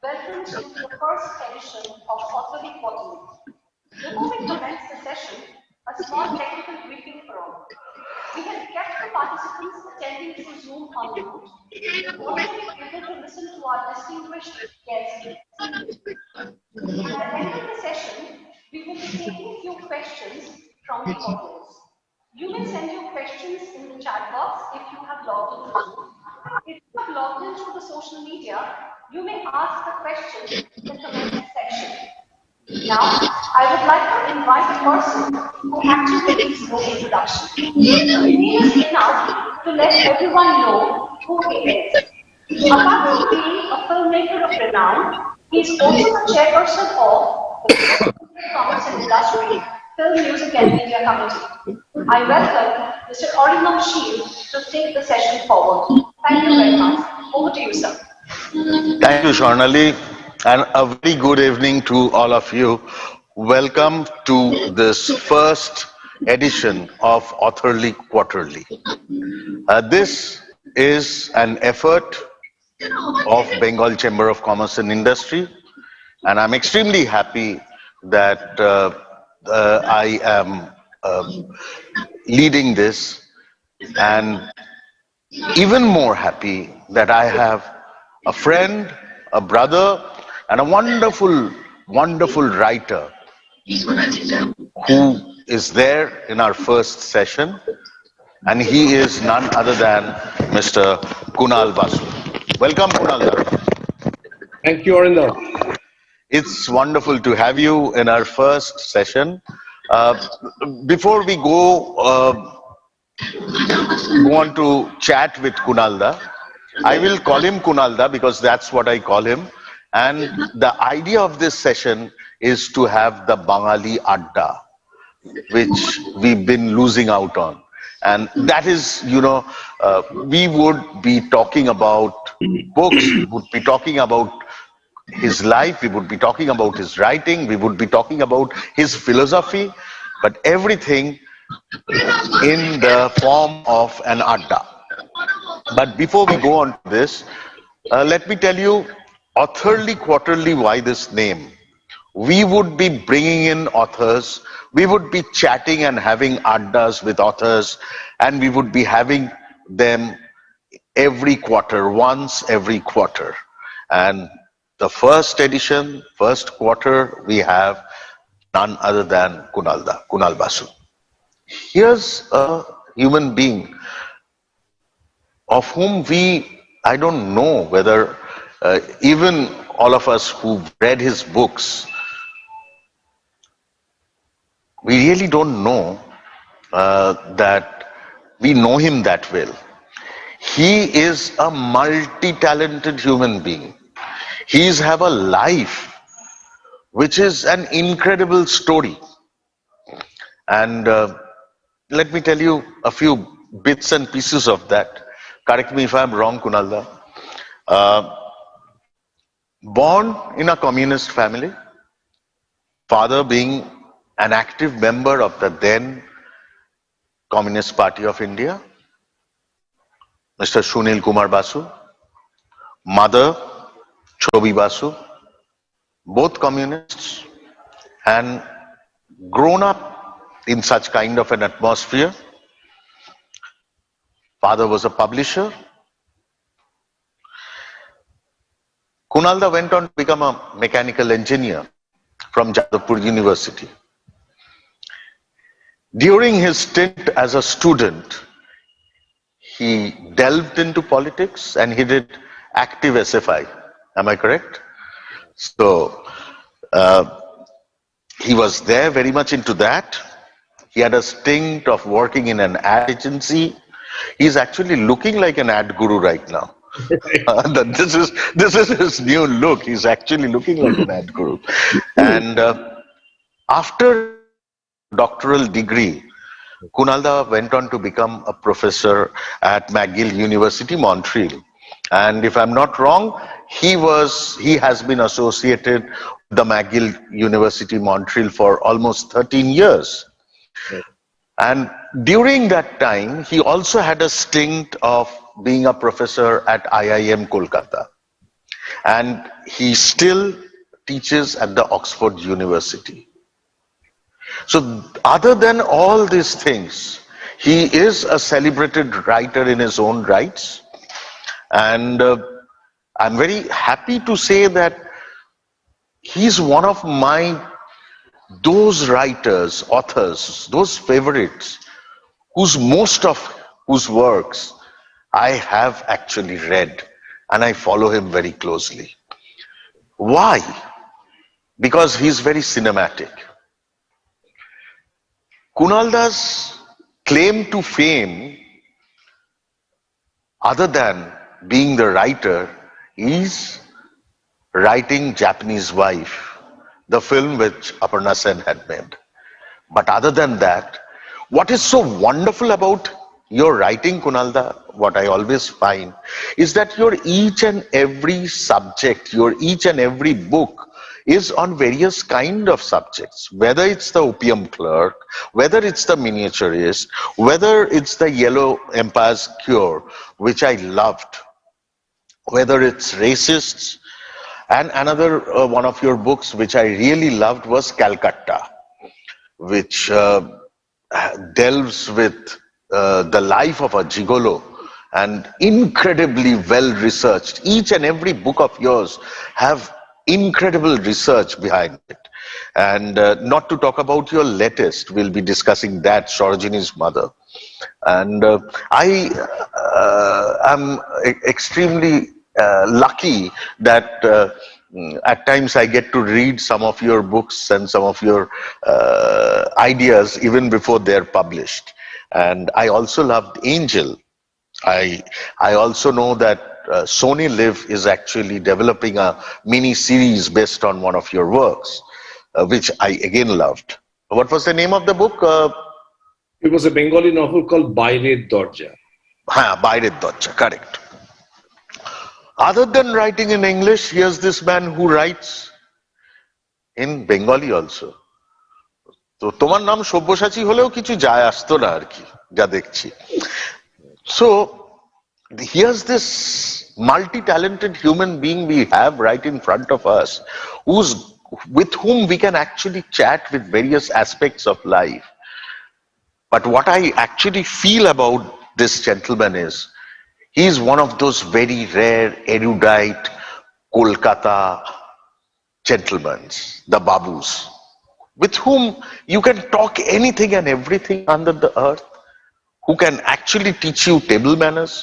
Welcome to the first edition of Authorly Quarterly. Before we commence the session, a small technical briefing for all. We have kept the participants attending through Zoom on mute in order to be able to listen to our distinguished guests. At the end of the session, we will be taking a few questions from the audience. You may send your questions in the chat box if you have logged into Zoom. If you have logged into the social media, you may ask the question in the comment section. Now, I would like to invite a person who actually needs no introduction. He is enough to let everyone know who he is. Apart from being a filmmaker of renown, he is also the chairperson of the Commerce and Industry Film, Music and Media Committee. I welcome Mr. Arindam Sheel to take the session forward. Thank you very much. Over to you, sir. Thank you, Swarnali, and a very good evening to all of you. Welcome to this first edition of Authorly Quarterly. This is an effort of Bengal Chamber of Commerce and Industry, and I'm extremely happy that I am leading this, and even more happy that I have a friend, a brother, and a wonderful, wonderful writer who is there in our first session, and he is none other than Mr. Kunal Basu. Welcome, Kunal. Thank you, Arindam. It's wonderful to have you in our first session. Before we go on to chat with Kunalda, I will call him Kunalda because that's what I call him. And the idea of this session is to have the Bangali Adda, which we've been losing out on. And that is, we would be talking about books, we would be talking about his life, we would be talking about his writing, we would be talking about his philosophy, but everything in the form of an Adda. But before we go on to this, let me tell you, Authorly Quarterly, why this name? We would be bringing in authors, we would be chatting and having addas with authors, and we would be having them every quarter, once every quarter. And the first edition, first quarter, we have none other than Kunal Basu. Here's a human being of whom I don't know whether even all of us who've read his books, we really don't know that we know him that well. He is a multi-talented human being. He's have a life which is an incredible story. And let me tell you a few bits and pieces of that. Correct me if I'm wrong, Kunalda. Born in a communist family, father being an active member of the then Communist Party of India, Mr. Sunil Kumar Basu, mother Chobi Basu, both communists, and grown up in such kind of an atmosphere. Father was a publisher. Kunalda went on to become a mechanical engineer from Jadavpur University. During his stint as a student, he delved into politics and he did active SFI. Am I correct? So, he was there very much into that. He had a stint of working in an ad agency. He's actually looking like an ad guru right now. This is his new look. He's actually looking like an ad guru. And after doctoral degree, Kunalda went on to become a professor at McGill University, Montreal. And if I'm not wrong, he has been associated with the McGill University, Montreal for almost 13 years. And during that time, he also had a stint of being a professor at IIM Kolkata. and he still teaches at the Oxford University. So other than all these things, he is a celebrated writer in his own rights, and I'm very happy to say that he's one of those writers, authors, those favorites, most of whose works I have actually read, and I follow him very closely. Why? Because he's very cinematic. Kunalda's claim to fame, other than being the writer, is writing Japanese Wife, the film which Aparna Sen had made. But other than that, what is so wonderful about your writing, Kunalda, what I always find, is that your each and every subject, your each and every book is on various kind of subjects, whether it's the opium clerk, whether it's the miniaturist, whether it's the Yellow Empire's Cure, which I loved, whether it's racists, and another one of your books which I really loved was Calcutta, which delves with the life of a gigolo, and incredibly well researched. Each and every book of yours have incredible research behind it. And not to talk about your latest, we'll be discussing that, Sarojini's Mother. And I am extremely lucky that at times I get to read some of your books and some of your ideas even before they're published. And I also loved Angel. I also know that Sony Live is actually developing a mini series based on one of your works, which I again loved. What was the name of the book? It was a Bengali novel called Baired Dorja. Baired Dorja, correct. Other than writing in English, here's this man who writes in Bengali also. তো তোমার নাম সব্যসাচী হলেও কিছু যায় আসতো না আর কি, যা দেখছি। So here's this multi-talented human being we have right in front of us, with whom we can actually chat with various aspects of life. But what I actually feel about this gentleman is, he is one of those very rare, erudite Kolkata gentlemen, the Babus, with whom you can talk anything and everything under the earth, who can actually teach you table manners,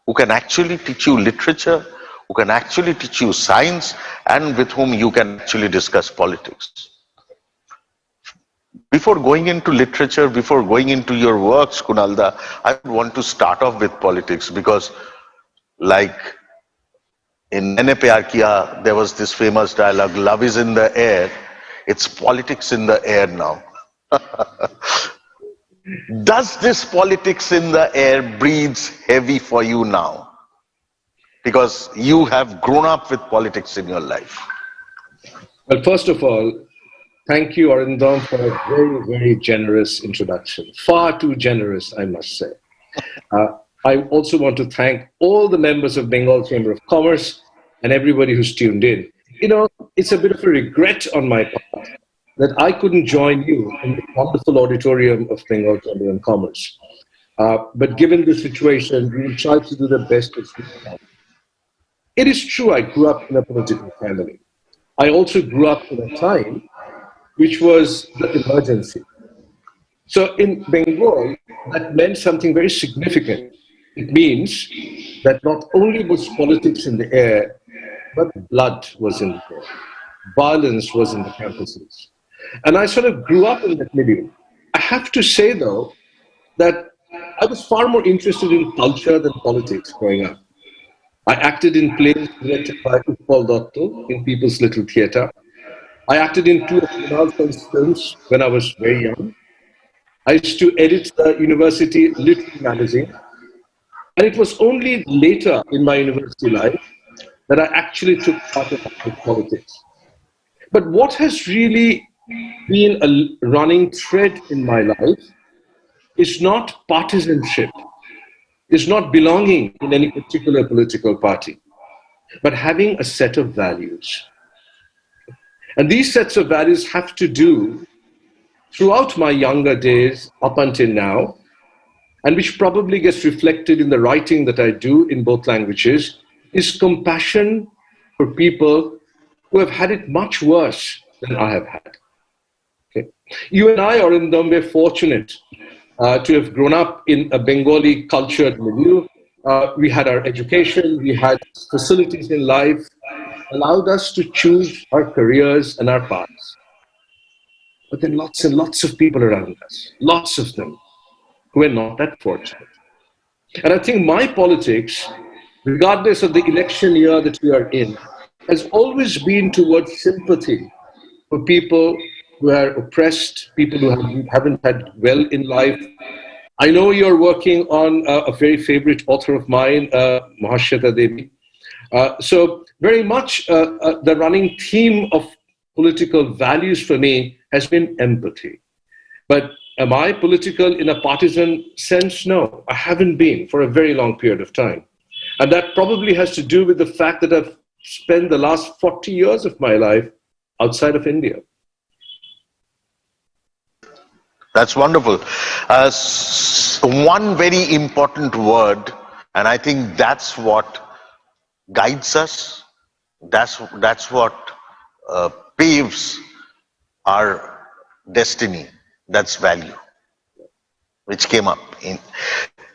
who can actually teach you literature, who can actually teach you science, and with whom you can actually discuss politics. Before going into literature, before going into your works, Kunalda, I want to start off with politics, because like in Maine Pyar Kiya, there was this famous dialogue, love is in the air, it's politics in the air now. Does this politics in the air breathes heavy for you now? Because you have grown up with politics in your life. Well, first of all, thank you, Arindam, for a very, very generous introduction. Far too generous, I must say. I also want to thank all the members of Bengal Chamber of Commerce and everybody who's tuned in. You know, it's a bit of a regret on my part that I couldn't join you in the wonderful auditorium of Bengal Chamber of Commerce. But given the situation, we will try to do the best as we can. It is true I grew up in a political family. I also grew up in a time which was the emergency. So in Bengal, that meant something very significant. It means that not only was politics in the air, but blood was in the air. Violence was in the campuses. And I sort of grew up in that milieu. I have to say, though, that I was far more interested in culture than politics growing up. I acted in plays directed by Utpal Dotto in People's Little Theatre. I acted in 2 of Kunal Sen's films when I was very young. I used to edit the university literary magazine. And it was only later in my university life that I actually took part in politics. But what has really been a running thread in my life is not partisanship, is not belonging in any particular political party. but having a set of values. And these sets of values have to do throughout my younger days up until now, and which probably gets reflected in the writing that I do in both languages, is compassion for people who have had it much worse than I have had. Okay. You and I, Arindam, we're fortunate to have grown up in a Bengali cultured milieu. We had our education, we had facilities in life, allowed us to choose our careers and our paths. But then lots and lots of people around us, lots of them, who are not that fortunate. And I think my politics, regardless of the election year that we are in, has always been towards sympathy for people who are oppressed, people who haven't had well in life. I know you're working on a very favorite author of mine, Mahashweta Devi. So very much the running theme of political values for me has been empathy. But am I political in a partisan sense? No, I haven't been for a very long period of time. And that probably has to do with the fact that I've spent the last 40 years of my life outside of India. That's wonderful. One very important word, and I think that's what guides us. That's what paves our destiny. That's value, which came up in,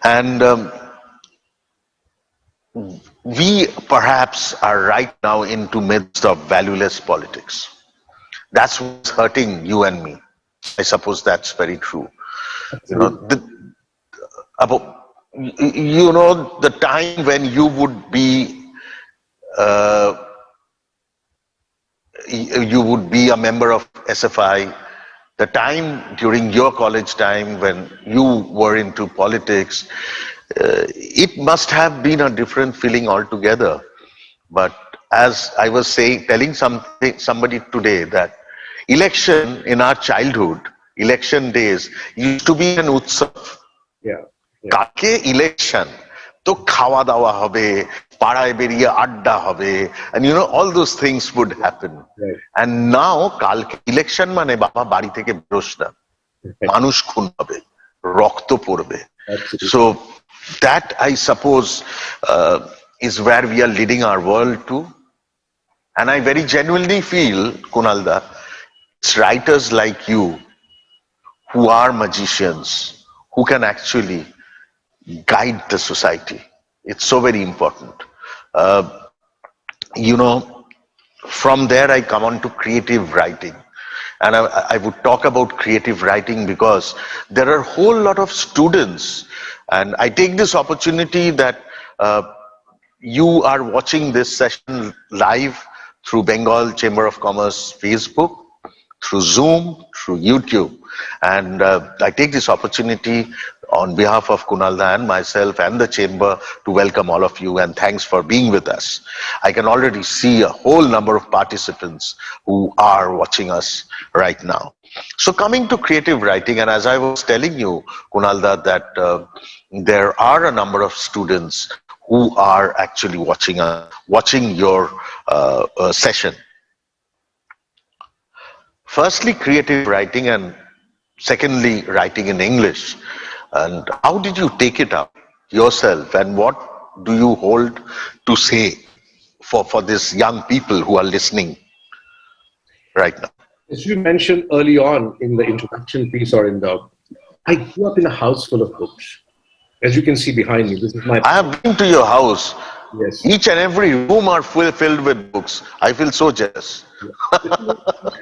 and we perhaps are right now into midst of valueless politics. That's what's hurting you and me. I suppose that's very true. You know, the time when you would be a member of SFI, the time during your college time when you were into politics, it must have been a different feeling altogether. But as I was telling somebody today that election in our childhood, election days used to be an utsav. Yeah. Kake election, to khawa dawa hobe, paray beriye adda hobe, and all those things would happen. Right. And now kalke election mane baba bari theke berosh na, manush khun hobe, rokto porbe. So that, I suppose, is where we are leading our world to. And I very genuinely feel, Kunalda, it's writers like you who are magicians, who can actually guide the society. It's so very important. From there I come on to creative writing. And I would talk about creative writing because there are a whole lot of students, and I take this opportunity that you are watching this session live through Bengal Chamber of Commerce Facebook, through Zoom, through YouTube. And I take this opportunity on behalf of Kunalda and myself and the Chamber to welcome all of you, and thanks for being with us. I can already see a whole number of participants who are watching us right now. So coming to creative writing, and as I was telling you, Kunalda, that there are a number of students who are actually watching your session. Firstly, creative writing, and secondly, writing in English. And how did you take it up yourself, and what do you hold to say for these young people who are listening right now? As you mentioned early on in the introduction piece, Arindam, I grew up in a house full of books. As you can see behind me, this is my... I have been to your house. Yes. Each and every room are filled with books. I feel so jealous. You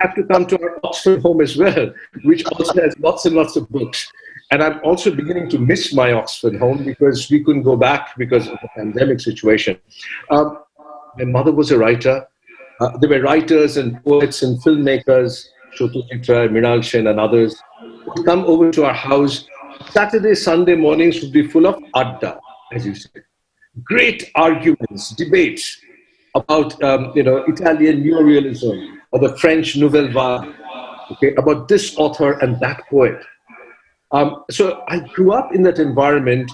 have to come to our Oxford home as well, which also has lots and lots of books. And I'm also beginning to miss my Oxford home because we couldn't go back because of the pandemic situation. My mother was a writer. There were writers and poets and filmmakers, Chotu Chitra, Mrinal Sen and others, who would come over to our house. Saturday, Sunday mornings would be full of adda, as you said. Great arguments, debates about Italian neorealism or the French Nouvelle Vague, okay, about this author and that poet. So I grew up in that environment,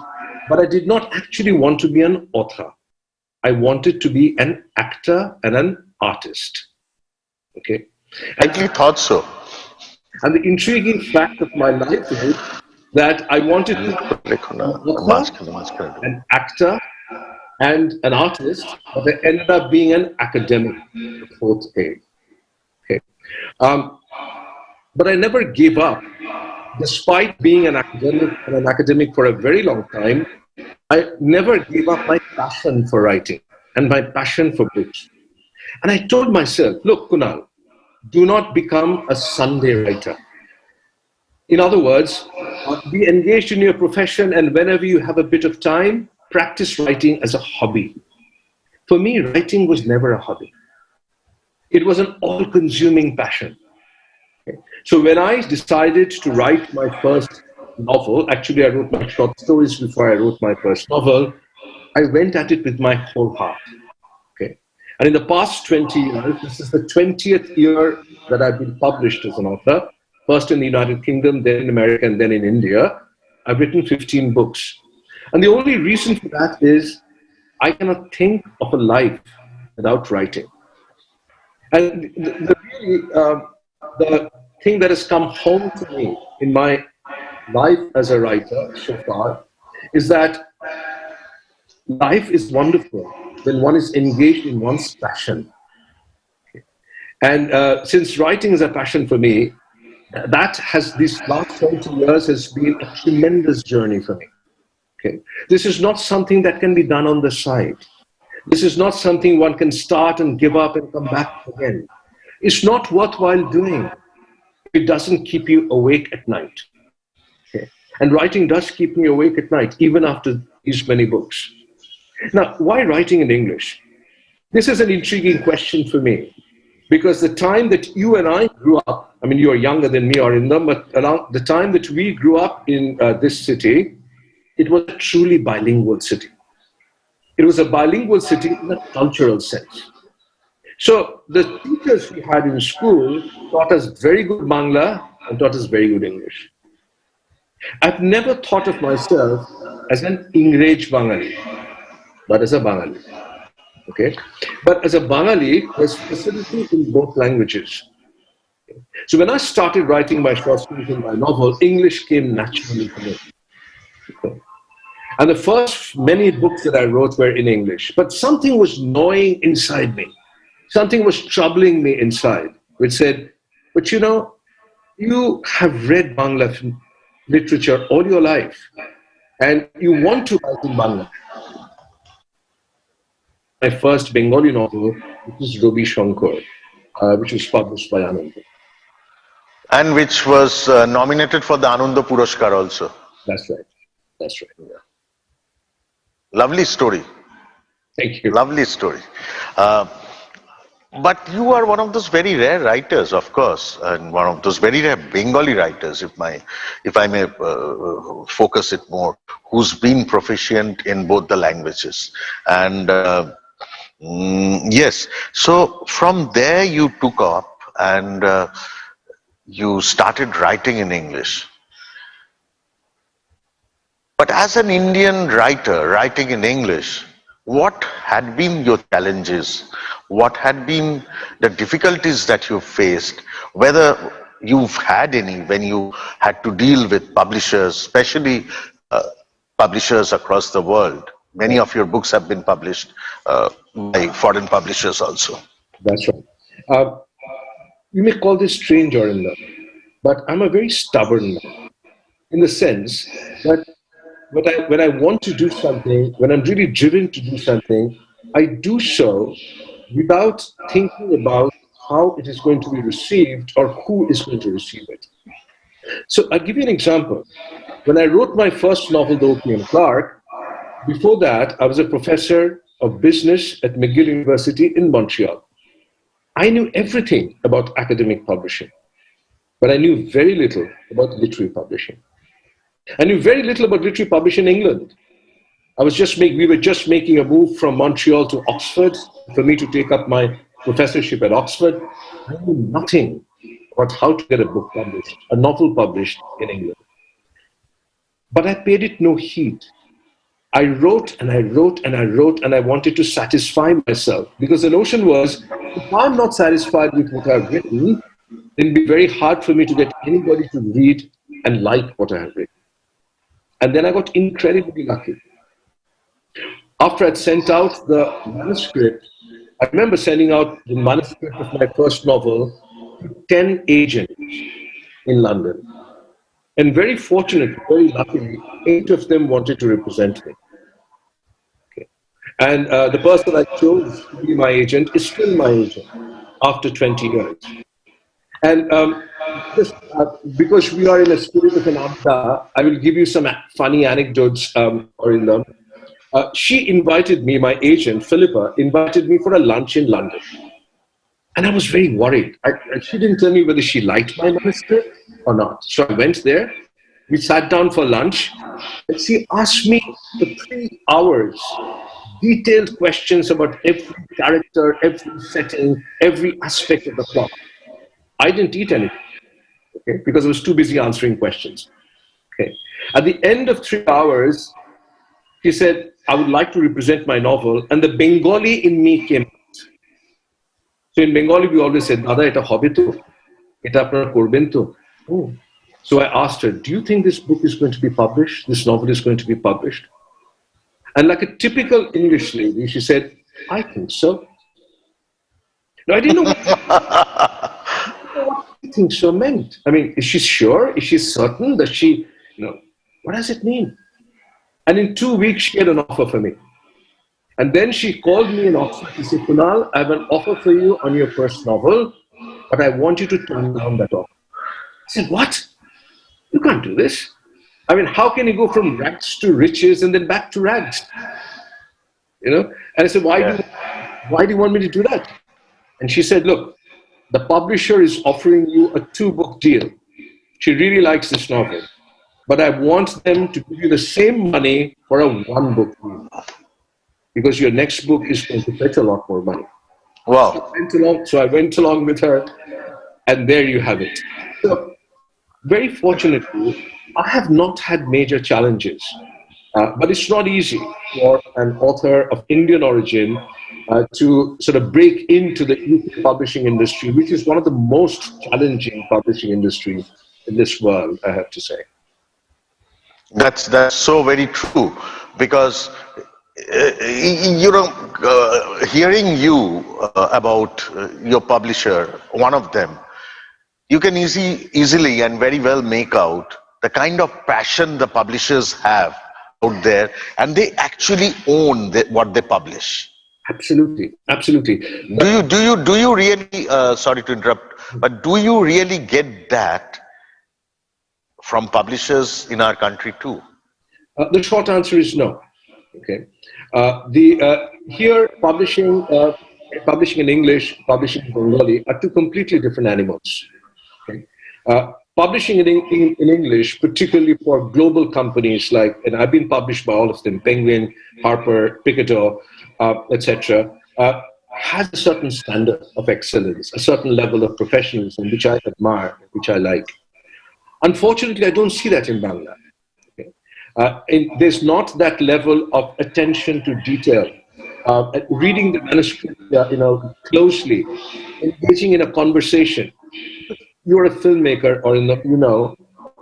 but I did not actually want to be an author. I wanted to be an actor and an artist. Okay. I actually thought so. And the intriguing fact of my life is that I wanted to be an author, an actor, and an artist, but I ended up being an academic, the fourth A. Okay. But I never gave up. Despite being an academic for a very long time, I never gave up my passion for writing and my passion for books. And I told myself, look, Kunal, do not become a Sunday writer. In other words, be engaged in your profession, and whenever you have a bit of time, practice writing as a hobby. For me, writing was never a hobby. It was an all-consuming passion. Okay. So when I decided to write my first novel, actually I wrote my short stories before I wrote my first novel, I went at it with my whole heart. Okay. And in the past 20 years, this is the 20th year that I've been published as an author, first in the United Kingdom, then in America, and then in India. I've written 15 books. And the only reason for that is I cannot think of a life without writing. And the thing that has come home to me in my life as a writer so far is that life is wonderful when one is engaged in one's passion. And since writing is a passion for me, that has, these last 20 years has been a tremendous journey for me. Okay. This is not something that can be done on the side. This is not something one can start and give up and come back again. It's not worthwhile doing. It doesn't keep you awake at night. Okay. And writing does keep me awake at night, even after these many books. Now, why writing in English? This is an intriguing question for me, because the time that you and I grew up, I mean, you are younger than me, Arindam, but around the time that we grew up in this city, it was a truly bilingual city. It was a bilingual city in a cultural sense. So the teachers we had in school taught us very good Bangla and taught us very good English. I've never thought of myself as an Ingrej Bangali, but as a Bangali. Okay? But as a Bangali, there's facility in both languages. So when I started writing my short stories and my novel, English came naturally to me. Okay. And the first many books that I wrote were in English. But something was gnawing inside me. Something was troubling me inside, which said, but you know, you have read Bangla literature all your life, and you want to write in Bangla. My first Bengali novel, which is Rabi Shankar, which was published by Ananda. And which was nominated for the Ananda Puraskar also. That's right. That's right. Yeah. Lovely story. Thank you. Lovely story. But you are one of those very rare writers, of course, and one of those very rare Bengali writers, if I may focus it more, who's been proficient in both the languages. And yes, so from there you took up and you started writing in English. But as an Indian writer writing in English, what had been your challenges? What had been the difficulties that you faced? Whether you've had any when you had to deal with publishers, especially publishers across the world. Many of your books have been published by foreign publishers also. That's right. You may call this strange, Arinda, but I'm a very stubborn man in the sense that when I want to do something, when I'm really driven to do something, I do so without thinking about how it is going to be received or who is going to receive it. So I'll give you an example. When I wrote my first novel, The Opium Clerk, before that, I was a professor of business at McGill University in Montreal. I knew everything about academic publishing, but I knew very little about literary publishing. I knew very little about literary publishing in England. We were just making a move from Montreal to Oxford for me to take up my professorship at Oxford. I knew nothing about how to get a book published, a novel published in England. But I paid it no heed. I wrote and I wrote and I wrote, and I wanted to satisfy myself, because the notion was, if I'm not satisfied with what I've written, it'd be very hard for me to get anybody to read and like what I have written. And then I got incredibly lucky. After I'd sent out the manuscript, I remember sending out the manuscript of my first novel to 10 agents in London. And very fortunately, very luckily, 8 of them wanted to represent me. Okay. And the person I chose to be my agent is still my agent after 20 years. And because we are in a spirit of an adda, I will give you some funny anecdotes, Arindam. She invited me, my agent, Philippa, invited me for a lunch in London. And I was very worried. She didn't tell me whether she liked my manuscript or not. So I went there, we sat down for lunch, and she asked me for 3 hours detailed questions about every character, every setting, every aspect of the plot. I didn't eat anything, okay, because I was too busy answering questions. Okay. At the end of 3 hours, she said, I would like to represent my novel, and the Bengali in me came out. So in Bengali, we always said, Dada, eta hobe to? Eta apnara korben to? Oh. So I asked her, do you think this book is going to be published? This novel is going to be published? And like a typical English lady, she said, I think so. Now, I didn't know what I think so meant. I mean, is she sure? Is she certain that she, what does it mean? And in 2 weeks, she had an offer for me. And then she called me in Oxford. She said, Kunal, I have an offer for you on your first novel, but I want you to turn down that offer. I said, what? You can't do this. I mean, how can you go from rags to riches and then back to rags? And I said, why do you want me to do that? And she said, look, the publisher is offering you a 2-book deal. She really likes this novel, but I want them to give you the same money for a 1-book deal, because your next book is going to fetch a lot more money. Wow. So I went along with her, and there you have it. So, very fortunately, I have not had major challenges, but it's not easy for an author of Indian origin to sort of break into the UK publishing industry, which is one of the most challenging publishing industries in this world, I have to say. That's so very true, because hearing you about your publisher, one of them, you can easily and very well make out the kind of passion the publishers have out there, and they actually own what they publish. Absolutely, absolutely. Do you really? Sorry to interrupt, but do you really get that from publishers in our country too? The short answer is no. Okay. Here, publishing in English, publishing in Bengali are 2 completely different animals. Okay. Publishing in English, particularly for global companies and I've been published by all of them, Penguin, Harper, Picador, etc., has a certain standard of excellence, a certain level of professionalism, which I admire, which I like. Unfortunately, I don't see that in Bangla. Okay. There's not that level of attention to detail, reading the manuscript, closely, engaging in a conversation. You're a filmmaker, or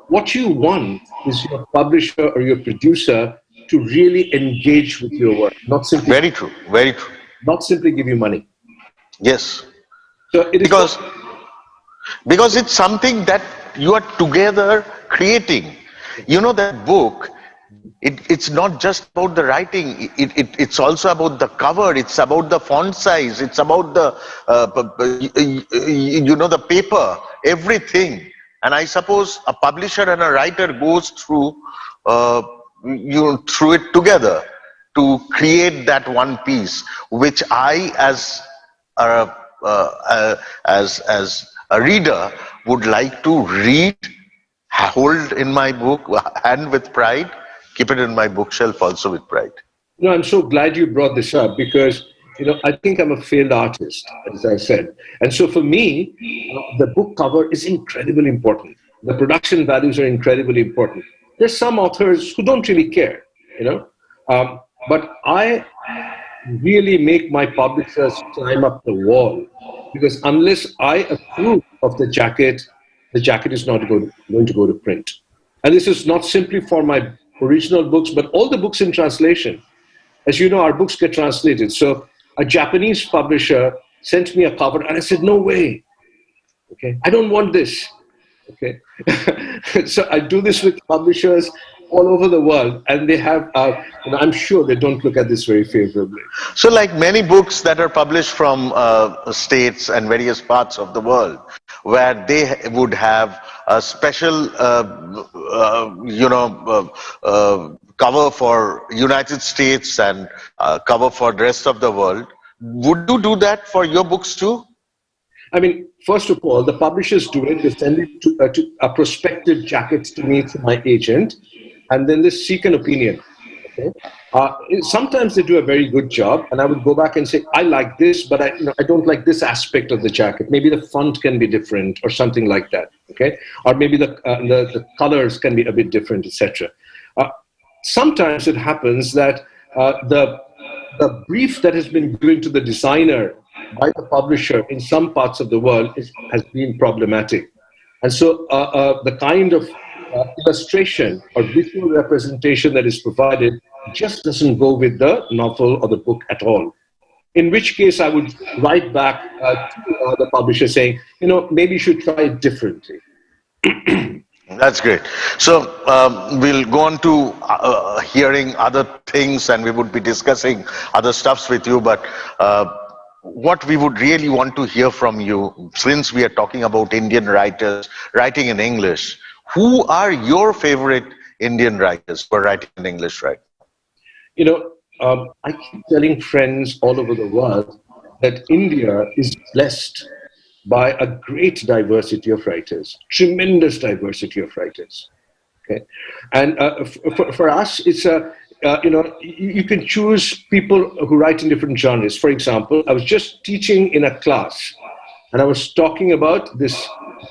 what you want is your publisher or your producer to really engage with your work, not simply. Very true. Very true. Not simply give you money. Yes. So it is because it's something that you are together creating. That book, it's not just about the writing. It's also about the cover. It's about the font size. It's about the the paper, everything. And I suppose a publisher and a writer goes through through it together to create that one piece, which I, as a reader, would like to read, hold in my book, and with pride, keep it in my bookshelf also with pride. I'm so glad you brought this up, because I think I'm a failed artist, as I said. And so for me, the book cover is incredibly important. The production values are incredibly important. There's some authors who don't really care, But I really make my publishers climb up the wall, because unless I approve of the jacket is not going to go to print. And this is not simply for my original books, but all the books in translation. As you know, our books get translated. So a Japanese publisher sent me a cover, and I said, no way. Okay, I don't want this. Okay, so I do this with publishers all over the world, and they have, I'm sure they don't look at this very favorably. So like many books that are published from states and various parts of the world, where they would have a special, cover for United States and cover for the rest of the world. Would you do that for your books too? I mean, first of all, the publishers do it. They send it to a prospective jacket to me through my agent, and then they seek an opinion. Okay? Sometimes they do a very good job, and I would go back and say, I like this, but I don't like this aspect of the jacket. Maybe the font can be different or something like that. Okay, or maybe the colors can be a bit different, etc. Sometimes it happens that the brief that has been given to the designer by the publisher in some parts of the world has been problematic. And so the kind of illustration or visual representation that is provided just doesn't go with the novel or the book at all. In which case I would write back to the publisher saying, maybe you should try it differently. That's great. So we'll go on to hearing other things, and we would be discussing other stuffs with you, but what we would really want to hear from you, since we are talking about Indian writers writing in English, who are your favorite Indian writers who are writing in English right now? I keep telling friends all over the world that India is blessed by a great diversity of writers, tremendous diversity of writers. Okay, and for us, it's you can choose people who write in different genres. For example, I was just teaching in a class, and I was talking about this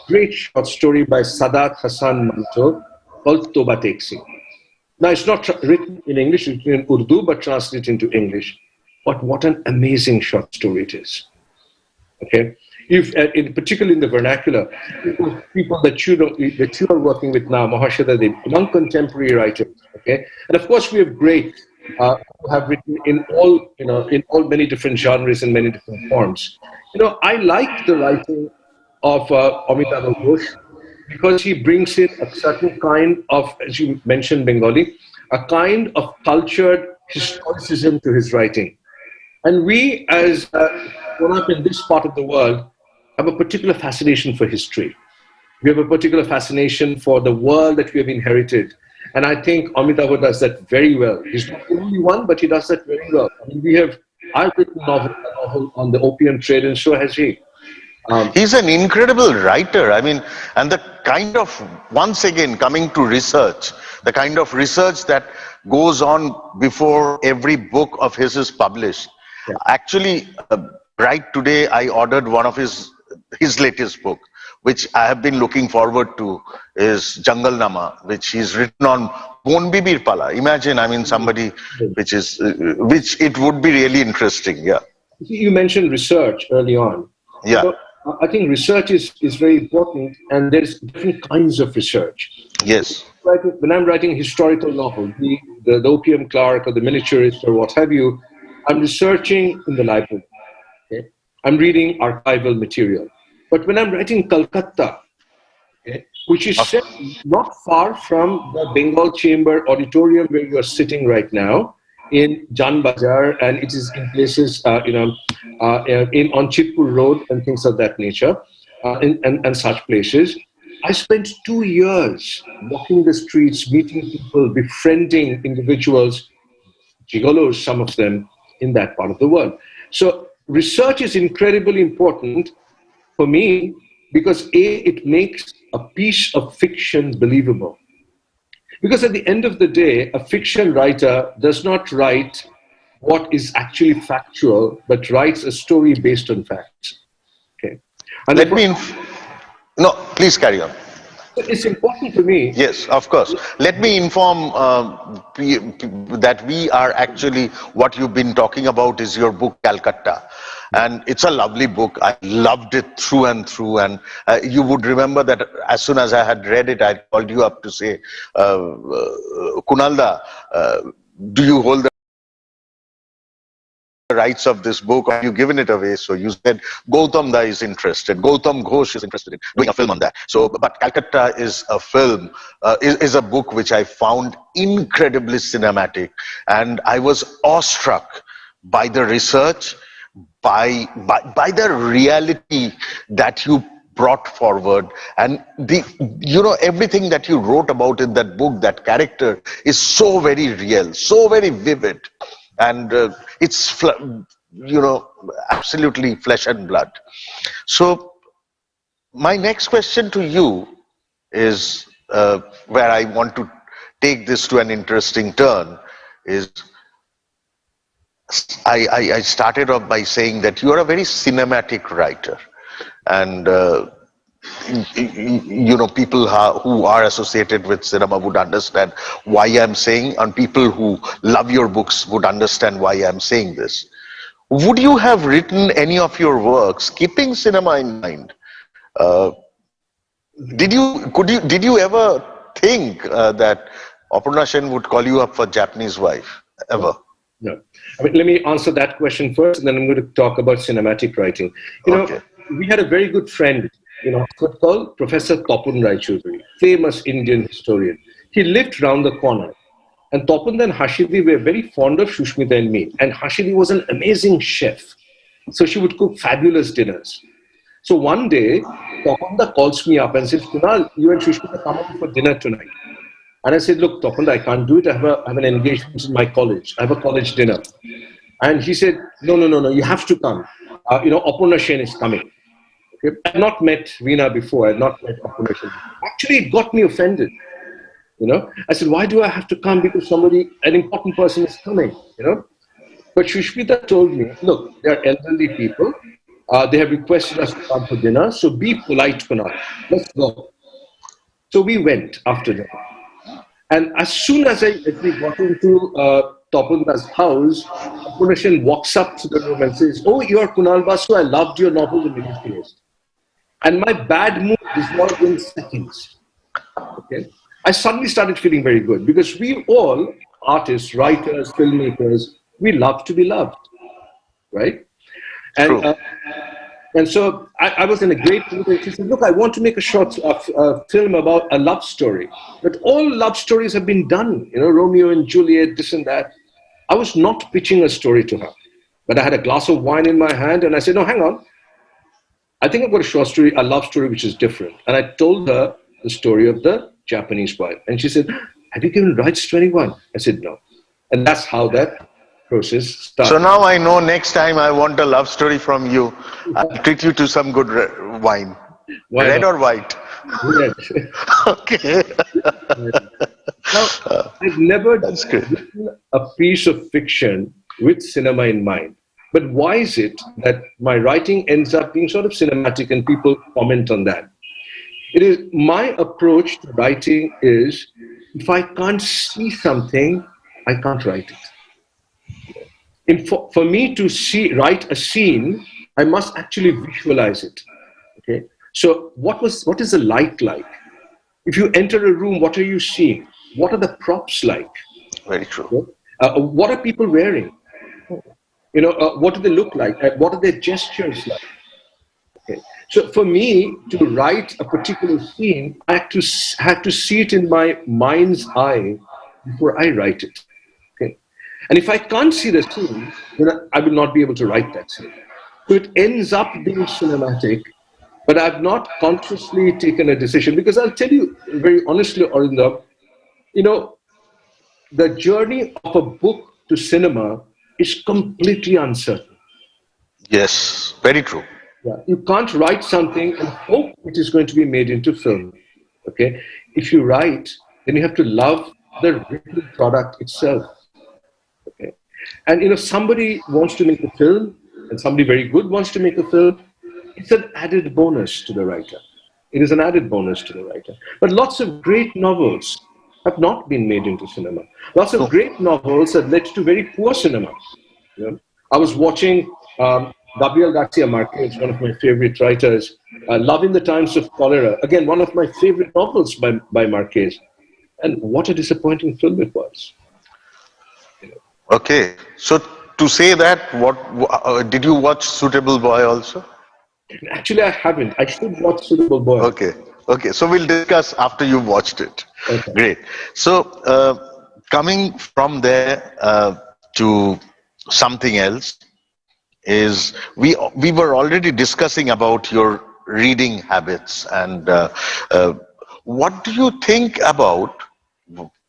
great short story by Sadat Hasan Manto called Toba Teksi. Now, it's not written in English, it's written in Urdu, but translated into English. But what an amazing short story it is. Okay, particularly in the vernacular, people that you are working with now, Mahashada, they young contemporary writers. Okay, and of course we have great who have written in all many different genres and many different forms. I like the writing of Amitabh Ghosh because he brings in a certain kind of, as you mentioned, Bengali, a kind of cultured historicism to his writing. And we, as grown up in this part of the world, have a particular fascination for history. We have a particular fascination for the world that we have inherited. And I think Amitabh does that very well. He's not the only one, but he does that very well. I mean, I've written a novel on the opium trade, and so has he. He's an incredible writer. I mean, and the kind of, once again, coming to research, the kind of research that goes on before every book of his is published. Yeah. Actually, right today, I ordered one of his latest book, which I have been looking forward to, is Jungle Nama, which he's written on Bon Bibir Pala. Imagine, I mean, somebody which it would be really interesting. Yeah. You mentioned research early on. Yeah. So, I think research is very important, and there's different kinds of research. Yes. When I'm writing a historical novel, the opium clerk or the miniaturist or what have you, I'm researching in the library. Okay? I'm reading archival material. But when I'm writing Calcutta, okay, which is set not far from the Bengal Chamber auditorium where you are sitting right now, in Jan Bazar, and it is in places, on Chitpur Road and things of that nature, and such places. I spent 2 years walking the streets, meeting people, befriending individuals, gigolos, some of them, in that part of the world. So research is incredibly important for me because it makes a piece of fiction believable. Because at the end of the day, a fiction writer does not write what is actually factual, but writes a story based on facts. Okay. And No, please carry on. It's important for me. Yes, of course. Let me inform that we are actually, what you've been talking about is your book, Calcutta. And it's a lovely book. I loved it through and through. And you would remember that as soon as I had read it, I called you up to say, Kunalda, do you hold the rights of this book, or have you given it away? So you said Gautam Da is interested, Gautam Ghosh is interested in doing a film on that. So, but Calcutta is a film, is a book which I found incredibly cinematic, and I was awestruck by the research, by the reality that you brought forward, and everything that you wrote about in that book, that character is so very real, so very vivid. And it's absolutely flesh and blood. So my next question to you is where I want to take this to an interesting turn is, I started off by saying that you are a very cinematic writer, and people who are associated with cinema would understand why I'm saying, and people who love your books would understand why I'm saying this. Would you have written any of your works keeping cinema in mind? Did you ever think that Aparna Sen would call you up for Japanese Wife ever? No. I mean, let me answer that question first, and then I'm going to talk about cinematic writing. Okay. We had a very good friend, called Professor Tapan Raichoudhury, famous Indian historian. He lived round the corner. And Tapan and Hashidi were very fond of Shushmita and me. And Hashidi was an amazing chef. So she would cook fabulous dinners. So one day, Tapanda calls me up and says, Kunal, you and Shushmita come over for dinner tonight. And I said, look, Tapanda, I can't do it. I have an engagement in my college. I have a college dinner. And he said, no, you have to come. Aparna Sen is coming. Okay? I had not met Veena before. I had not met Aparna Sen. Actually, it got me offended. I said, why do I have to come? Because an important person is coming, But Shushmita told me, look, they are elderly people. They have requested us to come for dinner. So be polite, Kunal. Let's go. So we went after dinner. And as soon as we got into Tapanda's house, Aparna Sen walks up to the room and says, oh, you are Kunal Basu. I loved your novel, The Minimalist. And my bad mood dissolved in seconds. Okay. I suddenly started feeling very good because we all, artists, writers, filmmakers, we love to be loved, right? And so I was in a great mood. And she said, look, I want to make a short film about a love story. But all love stories have been done, Romeo and Juliet, this and that. I was not pitching a story to her. But I had a glass of wine in my hand and I said, no, hang on. I think I've got a love story which is different. And I told her the story of the Japanese wife. And she said, have you given rights to anyone? I said, no. And that's how that process started. So now I know next time I want a love story from you, I'll treat you to some good wine. Red or white? Red. Okay. Now, I've never written a piece of fiction with cinema in mind. But why is it that my writing ends up being sort of cinematic and people comment on that? It is my approach to writing is, if I can't see something, I can't write it. For me to write a scene, I must actually visualize it. Okay. So what is the light like? If you enter a room, what are you seeing? What are the props like? Very true. Okay? What are people wearing? What do they look like? What are their gestures like? Okay. So for me to write a particular scene, I have to see it in my mind's eye before I write it. Okay. And if I can't see the scene, then I will not be able to write that scene. So it ends up being cinematic, but I've not consciously taken a decision, because I'll tell you very honestly, Arindam, the journey of a book to cinema is completely uncertain. Yes, very true. Yeah. You can't write something and hope it is going to be made into film. Okay. If you write, then you have to love the written product itself. Okay. And somebody wants to make a film, and somebody very good wants to make a film, it's an added bonus to the writer. It is an added bonus to the writer. But lots of great novels have not been made into cinema. Lots of great novels have led to very poor cinema. You know? I was watching Gabriel Garcia Marquez, one of my favorite writers, Love in the Times of Cholera. Again, one of my favorite novels by Marquez. And what a disappointing film it was. Okay, so to say that, did you watch Suitable Boy also? Actually, I haven't. I should watch Suitable Boy. Okay. So we'll discuss after you've watched it. Okay. Great. So coming from there to something else is we were already discussing about your reading habits, and what do you think about,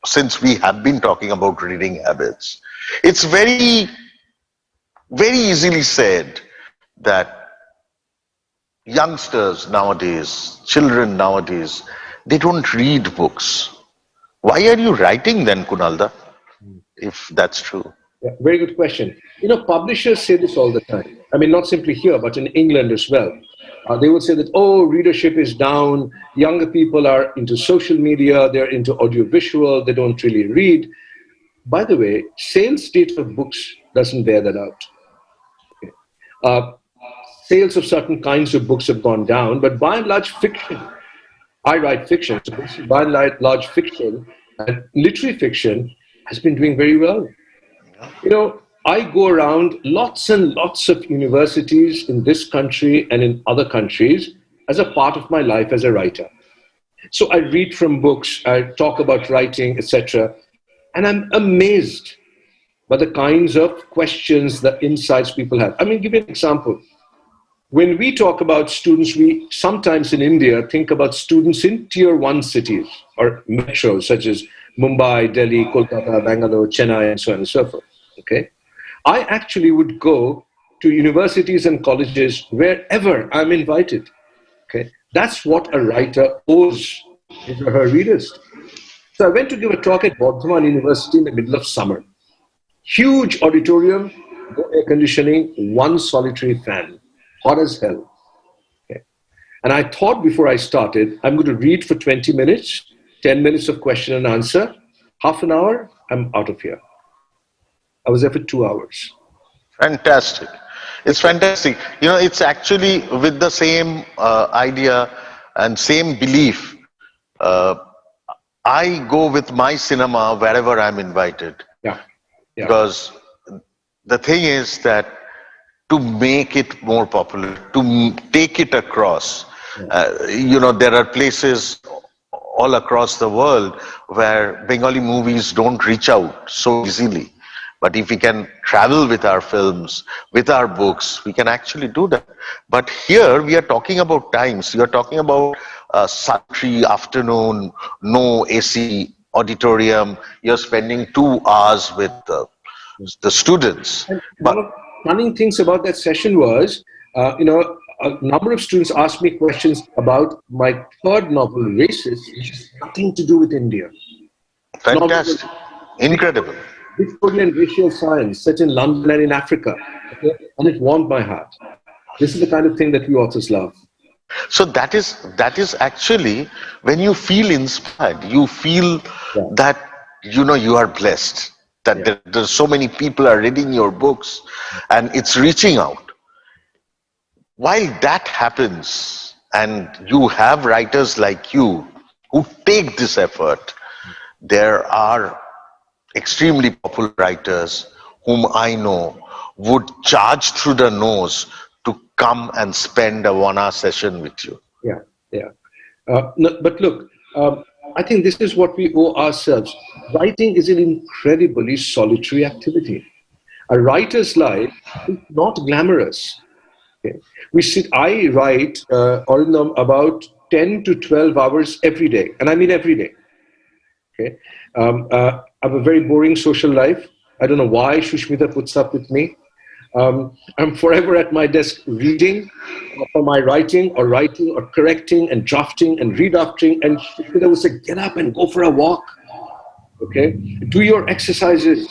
since we have been talking about reading habits, it's very, very easily said that youngsters nowadays, children nowadays, they don't read books. Why are you writing then, Kunalda, if that's true? Yeah, very good question. You know, publishers say this all the time. I mean, not simply here, but in England as well. They will say that, oh, readership is down. Younger people are into social media. They're into audiovisual. They don't really read. By the way, sales data of books doesn't bear that out. Okay. Sales of certain kinds of books have gone down, but by and large, fiction. I write fiction, so by and large, fiction and literary fiction has been doing very well. You know, I go around lots and lots of universities in this country and in other countries as a part of my life as a writer. So I read from books, I talk about writing, etc. And I'm amazed by the kinds of questions, the insights people have. I mean, give you an example. When we talk about students, we sometimes in India think about students in tier 1 cities or metros such as Mumbai, Delhi, Kolkata, Bangalore, Chennai, and so on and so forth. Okay? I actually would go to universities and colleges wherever I'm invited. Okay? That's what a writer owes his or her readers. So I went to give a talk at Bardhaman University in the middle of summer. Huge auditorium, no air conditioning, one solitary fan. Hot as hell. Okay. And I thought before I started, I'm going to read for 20 minutes, 10 minutes of question and answer, half an hour, I'm out of here. I was there for 2 hours. Fantastic. It's fantastic. You know, it's actually with the same idea and same belief. I go with my cinema wherever I'm invited. Yeah. Because the thing is that to make it more popular, to take it across, you know, there are places all across the world where Bengali movies don't reach out so easily. But if we can travel with our films, with our books, we can actually do that. But here we are talking about times. We are talking about sultry afternoon, no AC auditorium. You're spending 2 hours with the students. One of the funny things about that session was, you know, a number of students asked me questions about my third novel, Racist, which has nothing to do with India. Fantastic. Incredible. Victorian racial science set in London and in Africa. Okay? And it warmed my heart. This is the kind of thing that we authors love. So that is actually when you feel inspired, you feel that, you know, you are blessed, that there's so many people are reading your books and it's reaching out. While that happens and you have writers like you who take this effort, there are extremely popular writers whom I know would charge through the nose to come and spend a 1 hour session with you. No, but look, I think this is what we owe ourselves. Writing is an incredibly solitary activity. A writer's life is not glamorous. Okay? I write about 10 to 12 hours every day, and I mean every day. Okay? I have a very boring social life. I don't know why Shushmita puts up with me. I'm forever at my desk reading for my writing or correcting and drafting and redrafting. And Shushmita would say, get up and go for a walk. Okay? Do your exercises.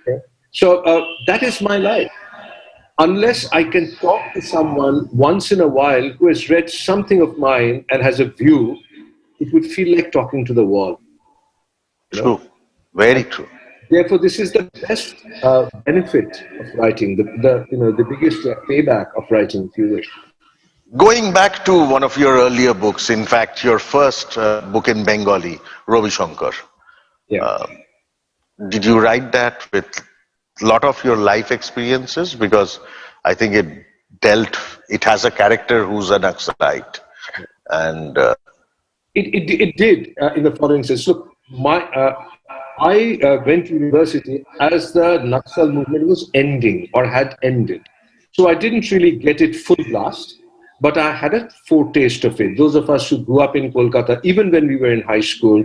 Okay? So that is my life. unless I can talk to someone once in a while who has read something of mine and has a view, it would feel like talking to the wall. True. Very true. Therefore, this is the best benefit of writing, the biggest payback of writing, if you wish. Going back to one of your earlier books, in fact, your first book in Bengali, Ravi Shankar. Yeah. Did you write that with a lot of your life experiences? Because I think it has a character who's an Naxalite. And it did in the following sense. Look, I went to university as the Naxal movement was ending or had ended. So I didn't really get it full blast, but I had a foretaste of it. Those of us who grew up in Kolkata, even when we were in high school,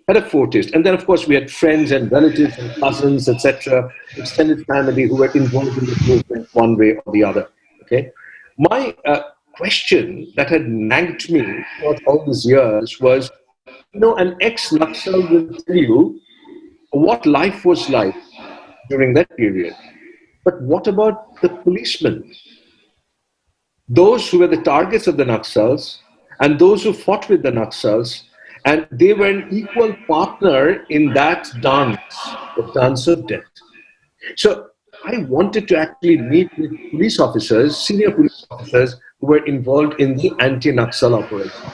had a foretaste. And then, of course, we had friends and relatives and cousins, etc., extended family who were involved in the movement one way or the other. Okay, my question that had nagged me throughout all these years was, an ex-Naxal will tell you what life was like during that period. But what about the policemen? Those who were the targets of the Naxals and those who fought with the Naxals, and they were an equal partner in that dance, the dance of death. So I wanted to actually meet with police officers, senior police officers who were involved in the anti-Naxal operation.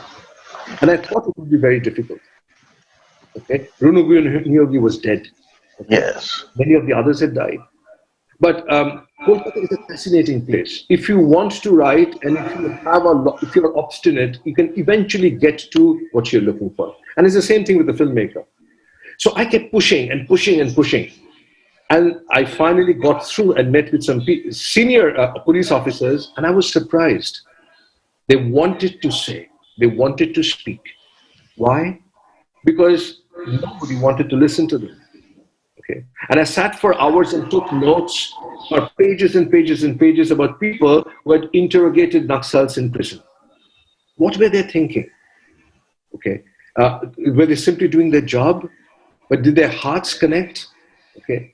And I thought it would be very difficult. Okay, Runugu Niyogi was dead. Okay? yes. Many of the others had died. But Kolkata is a fascinating place. If you want to write and if you're obstinate, you can eventually get to what you're looking for. And it's the same thing with the filmmaker. So I kept pushing and pushing and pushing. And I finally got through and met with some senior police officers, and I was surprised. They wanted to say, they wanted to speak. Why? Because nobody wanted to listen to them. Okay. And I sat for hours and took notes for pages and pages and pages about people who had interrogated Naxals in prison. What were they thinking? Okay. Were they simply doing their job? But did their hearts connect? Okay.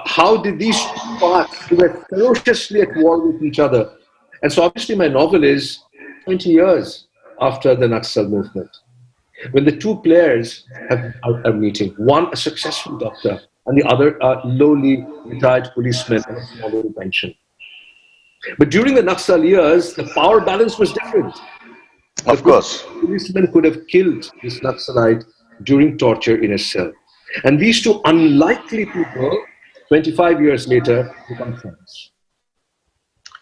How did these two parts who were ferociously at war with each other? And so obviously my novel is 20 years after the Naxal movement. When the two players have a meeting, one a successful doctor and the other a lowly retired policeman on a small little pension. But during the Naxal years, the power balance was different. Of course. The policeman could have killed this Naxalite during torture in a cell. And these two unlikely people, 25 years later, become friends.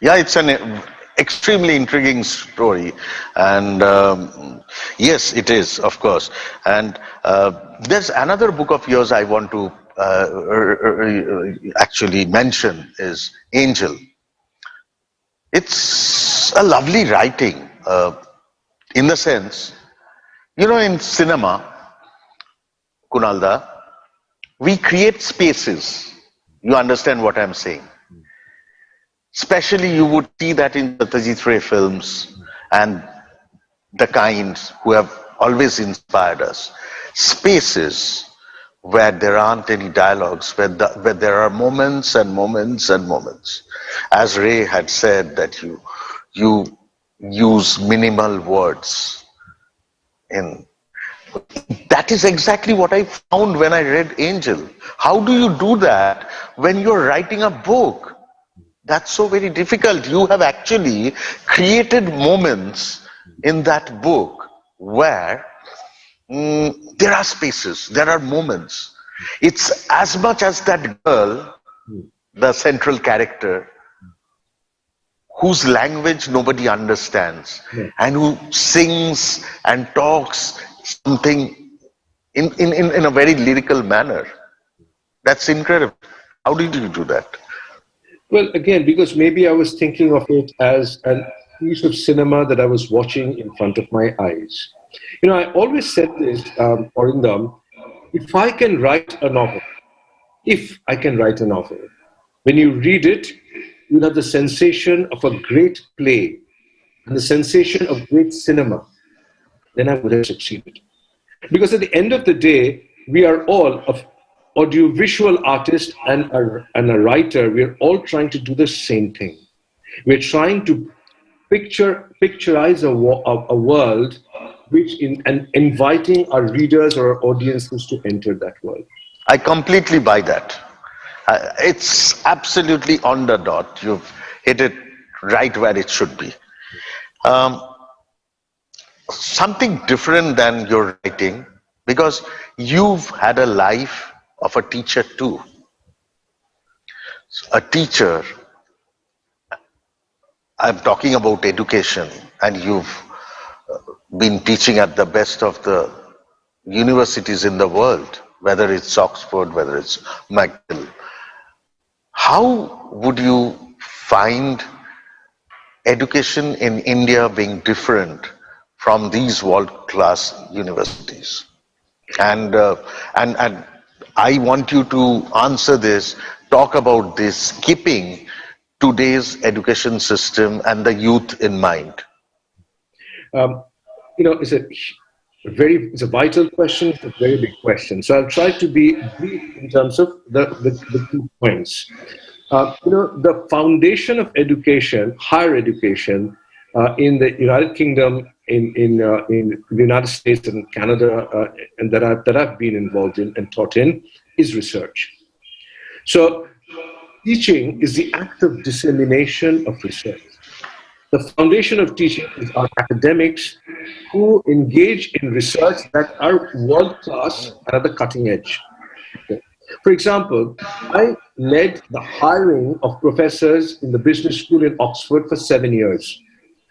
Yeah, it's an extremely intriguing story. And yes, it is, of course. And there's another book of yours I want to actually mention is Angel. It's a lovely writing in the sense, in cinema, Kunalda, we create spaces. You understand what I'm saying? Especially you would see that in the Satyajit Ray films and the kinds who have always inspired us. Spaces where there aren't any dialogues, where there are moments and moments and moments. As Ray had said that you use minimal words in. That is exactly what I found when I read Angel. How do you do that when you're writing a book? That's so very difficult. You have actually created moments in that book where there are spaces, there are moments. It's as much as that girl, the central character, whose language nobody understands, and who sings and talks something in a very lyrical manner. That's incredible. How did you do that? Well, again, because maybe I was thinking of it as a piece of cinema that I was watching in front of my eyes. I always said this, Arindam, if I can write a novel, when you read it, you have the sensation of a great play and the sensation of great cinema, then I would have succeeded. Because at the end of the day, we are all of audiovisual artist and a writer, we are all trying to do the same thing. We're trying to picturize a world and inviting our readers or our audiences to enter that world. I completely buy that. It's absolutely on the dot. You've hit it right where it should be. Um, Something different than your writing, because you've had a life of a teacher too. A teacher, I'm talking about education, and you've been teaching at the best of the universities in the world, whether it's Oxford, whether it's McGill. How would you find education in India being different from these world-class universities? And I want you to answer this, talk about this, keeping today's education system and the youth in mind. It's a vital question. It's a very big question. So I'll try to be brief in terms of the 2 points. The foundation of education, higher education, in the United Kingdom, in the United States and Canada, and that I've been involved in and taught in, is research. So teaching is the act of dissemination of research. The foundation of teaching is our academics who engage in research that are world-class and at the cutting edge. Okay. For example, I led the hiring of professors in the business school in Oxford for 7 years.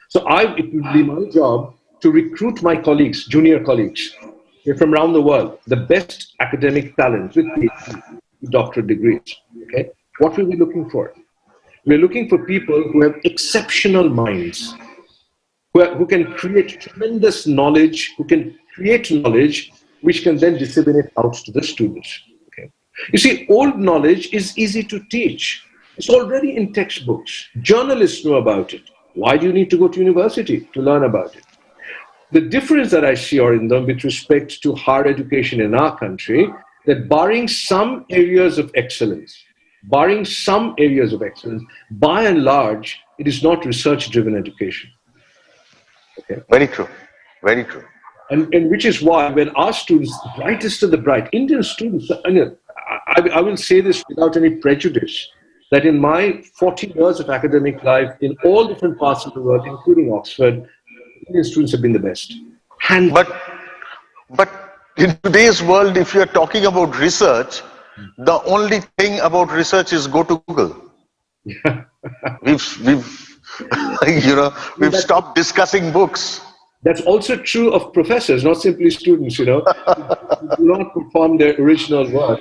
So it would be my job to recruit my colleagues, junior colleagues from around the world, the best academic talent with PhD, doctorate degrees. Okay. What were we looking for? We're looking for people who have exceptional minds, who can create tremendous knowledge, who can create knowledge which can then disseminate out to the students. Okay. You see, old knowledge is easy to teach. It's already in textbooks. Journalists know about it. Why do you need to go to university to learn about it? The difference that I see, Arindam, with respect to higher education in our country, that barring some areas of excellence, by and large, it is not research-driven education. Okay. Very true. Very true. And which is why when our students, brightest of the bright, Indian students, I will say this without any prejudice, that in my 40 years of academic life in all different parts of the world, including Oxford, Indian students have been the best. But in today's world, if you're talking about research, the only thing about research is go to Google. We've stopped discussing books. That's also true of professors, not simply students, who do not perform their original work.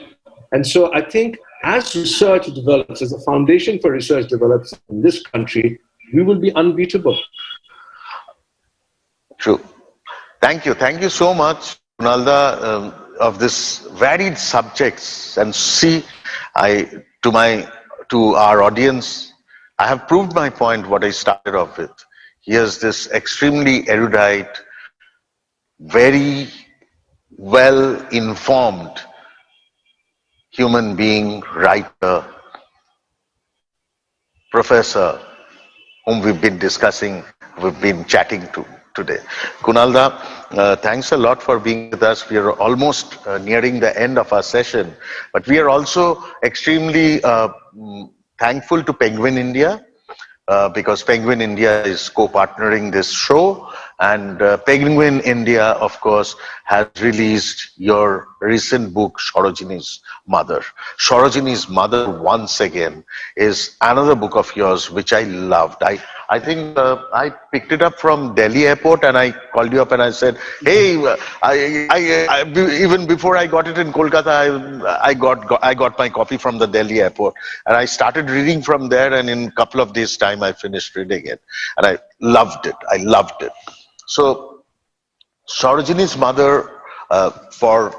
And so I think as research develops, as the foundation for research develops in this country, we will be unbeatable. True. Thank you. Thank you so much, Kunalda, of this varied subjects. And see, to our audience, I have proved my point, what I started off with. Here's this extremely erudite, very well-informed human being, writer, professor, whom we've been discussing, we've been chatting to today. Kunalda, thanks a lot for being with us. We are almost nearing the end of our session, but we are also extremely thankful to Penguin India, because Penguin India is co-partnering this show, and Penguin India, of course, has released your recent book, Sarojini's Mother. Sarojini's Mother, once again, is another book of yours which I loved. I think I picked it up from Delhi airport, and I called you up and I said, hey, even before I got it in Kolkata, I got my copy from the Delhi airport, and I started reading from there, and in a couple of days' time I finished reading it, and I loved it. So Sarojini's Mother, for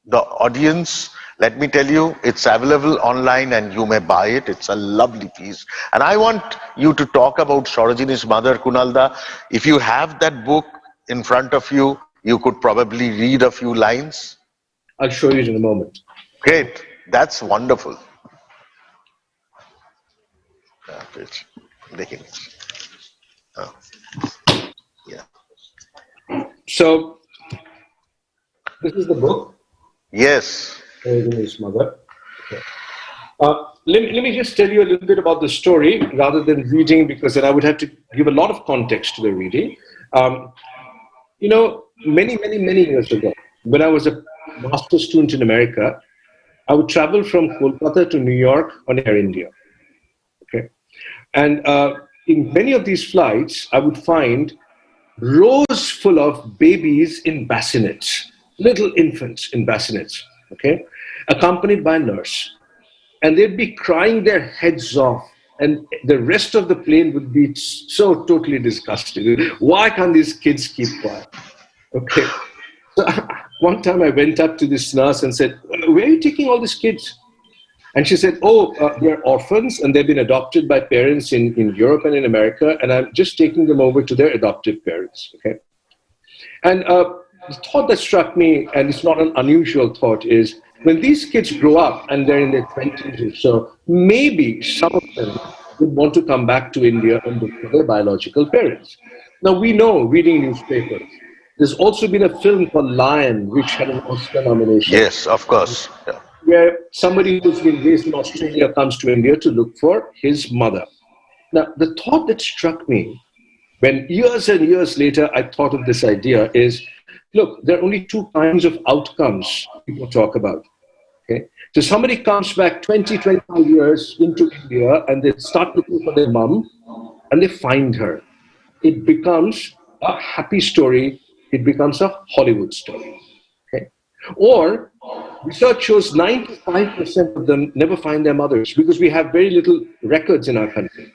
the audience, let me tell you, it's available online and you may buy it. It's a lovely piece. And I want you to talk about Sarojini's Mother, Kunalda. If you have that book in front of you, you could probably read a few lines. I'll show you in a moment. Great. That's wonderful. देखिए. Oh. Yeah. So this is the book. Yes. His mother. Okay. Let me just tell you a little bit about the story rather than reading, because then I would have to give a lot of context to the reading. You know, many years ago, when I was a master's student in America, I would travel from Kolkata to New York on Air India. Okay, and in many of these flights, I would find rows full of babies in bassinets, little infants in bassinets. Okay, accompanied by a nurse. And they'd be crying their heads off, and the rest of the plane would be so totally disgusted. Why can't these kids keep quiet? Okay. So one time I went up to this nurse and said, "Where are you taking all these kids?" And she said, "Oh, they're orphans and they've been adopted by parents in Europe and in America, and I'm just taking them over to their adoptive parents." Okay. And the thought that struck me, and it's not an unusual thought, is when these kids grow up and they're in their 20s or so, maybe some of them would want to come back to India and look for their biological parents. Now, we know, reading newspapers, there's also been a film called Lion, which had an Oscar nomination. Yes, of course. Yeah. Where somebody who's been raised in Australia comes to India to look for his mother. Now, the thought that struck me when years and years later I thought of this idea is, look, there are only two kinds of outcomes people talk about. Okay? So somebody comes back 20, 25 years into India and they start looking for their mom and they find her. It becomes a happy story. It becomes a Hollywood story. Okay? Or research shows 95% of them never find their mothers because we have very little records in our country.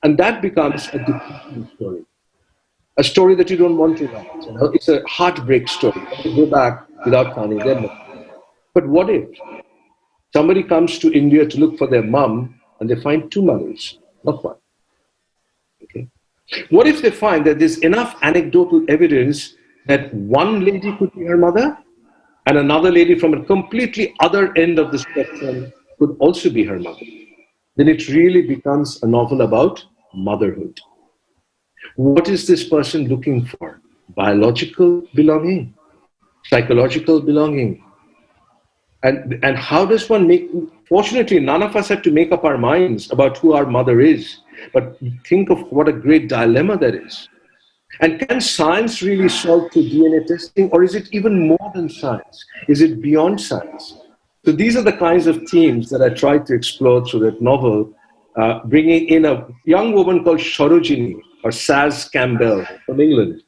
And that becomes a depressing story. A story that you don't want to write. You know? It's a heartbreak story. You go back without finding them. But what if somebody comes to India to look for their mom and they find two mothers, not one? Okay. What if they find that there's enough anecdotal evidence that one lady could be her mother and another lady from a completely other end of the spectrum could also be her mother? Then it really becomes a novel about motherhood. What is this person looking for? Biological belonging, psychological belonging. And how does one make, fortunately, none of us have to make up our minds about who our mother is, but think of what a great dilemma that is. And can science really solve through DNA testing, or is it even more than science? Is it beyond science? So these are the kinds of themes that I tried to explore through that novel, bringing in a young woman called Sarojini, or Saz Campbell from England,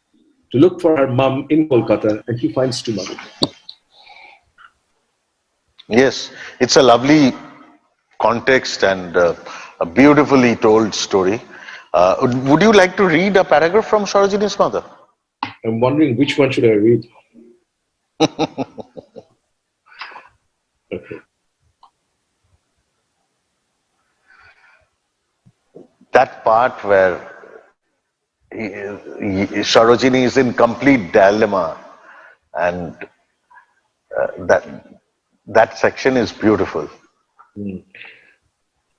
to look for her mum in Kolkata, and she finds two mothers. Yes, it's a lovely context and a beautifully told story. Would you like to read a paragraph from Sarojini's mother? I'm wondering which one should I read? Okay. That part where Sarojini is in complete dilemma, and that section is beautiful. You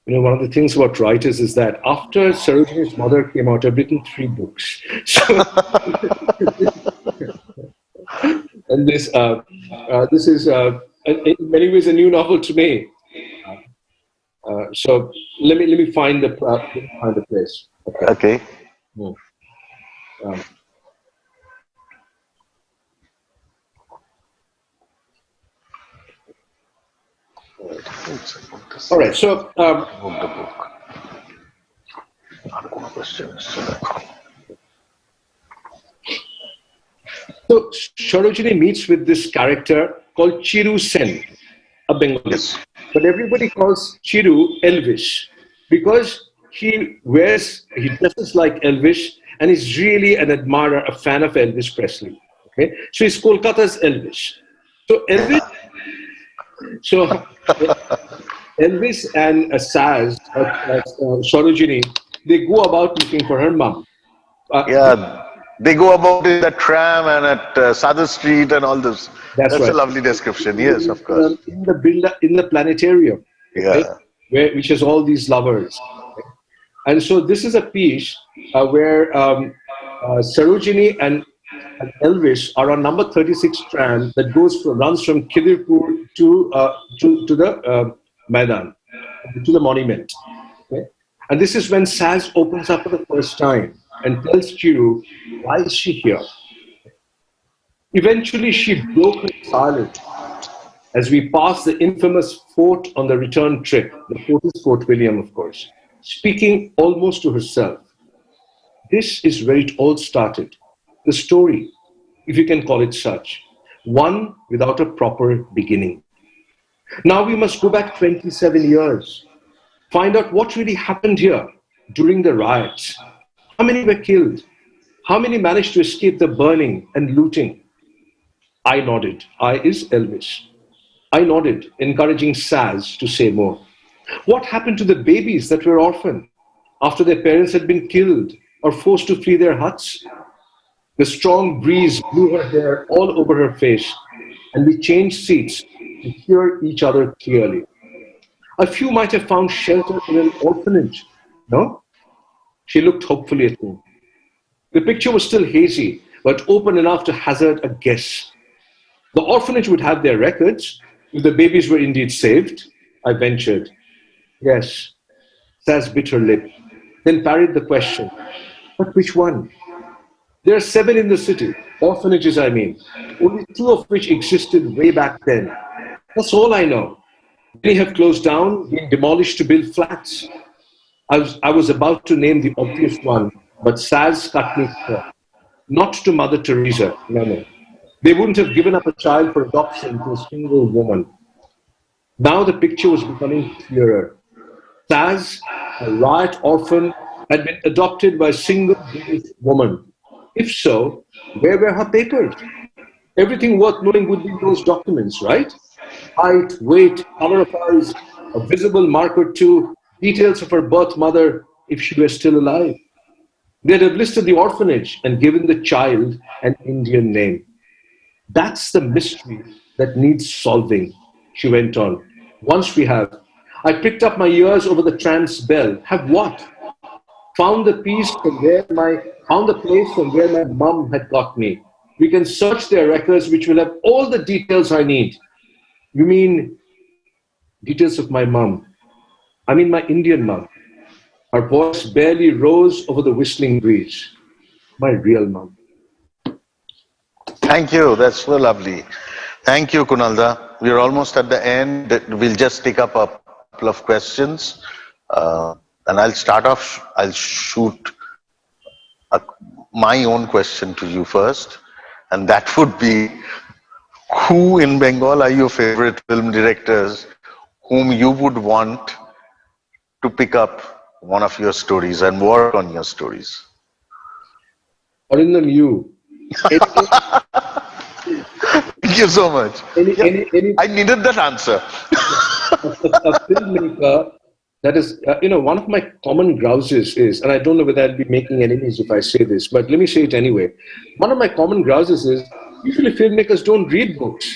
know, one of the things about writers is that after Sarojini's mother came out, I've written 3 books. So, and this is in many ways a new novel to me. So let me find the place. Okay. All right. So so Sarojini meets with this character called Chiru Sen, a Bengali. Yes. But everybody calls Chiru Elvish because he dresses like Elvish and is really an admirer, a fan of Elvis Presley. Okay, so he's Kolkata's Elvish. So Elvis and Saz, Sarojini, they go about looking for her mom. They go about in the tram and at Sadhu Street and all this. That's right. A lovely description. Yes, of course. In the planetarium, okay, which has all these lovers. Okay. And so this is a piece where Sarojini and Elvis are on number 36 tram that runs from Khidirpur to the Maidan, to the monument. Okay? And this is when Saz opens up for the first time and tells Chiru, why is she here? Eventually, she broke her silence as we pass the infamous fort on the return trip. The fort is Fort William, of course, speaking almost to herself. This is where it all started. The story, if you can call it such, one without a proper beginning. Now we must go back 27 years, find out what really happened here during the riots. How many were killed? How many managed to escape the burning and looting? I nodded. I is Elvis. I nodded, encouraging Saz to say more. What happened to the babies that were orphaned after their parents had been killed or forced to flee their huts? The strong breeze blew her hair all over her face, and we changed seats to hear each other clearly. A few might have found shelter in an orphanage, no? She looked hopefully at me. The picture was still hazy, but open enough to hazard a guess. The orphanage would have their records if the babies were indeed saved, I ventured. Yes, Saz bit her lip, then parried the question. But which one? There are 7 in the city, orphanages I mean, only 2 of which existed way back then. That's all I know. Many have closed down, been demolished to build flats. I was about to name the obvious one, but Saz cut me short. Not to Mother Teresa, no. They wouldn't have given up a child for adoption to a single woman. Now the picture was becoming clearer. Saz, a riot orphan, had been adopted by a single British woman. If so, where were her papers? Everything worth knowing would be in those documents, right? Height, weight, color of eyes, a visible mark or two, details of her birth mother if she were still alive. They'd have listed the orphanage and given the child an Indian name. That's the mystery that needs solving, she went on. Once we have. I picked up my ears over the tram's bell. Have what? Found the place from where my mum had got me. We can search their records, which will have all the details I need. You mean details of my mum? I mean my Indian mum. Her voice barely rose over the whistling breeze. My real mum. Thank you. That's so lovely. Thank you, Kunalda. We're almost at the end. We'll just take up a couple of questions. And I'll start off. I'll shoot my own question to you first. And that would be, who in Bengal are your favorite film directors whom you would want to pick up one of your stories and work on your stories? Arindam, you. Thank you so much. I needed that answer. A filmmaker that is, one of my common grouses is, and I don't know whether I'll be making enemies if I say this, but let me say it anyway. One of my common grouses is, usually filmmakers don't read books,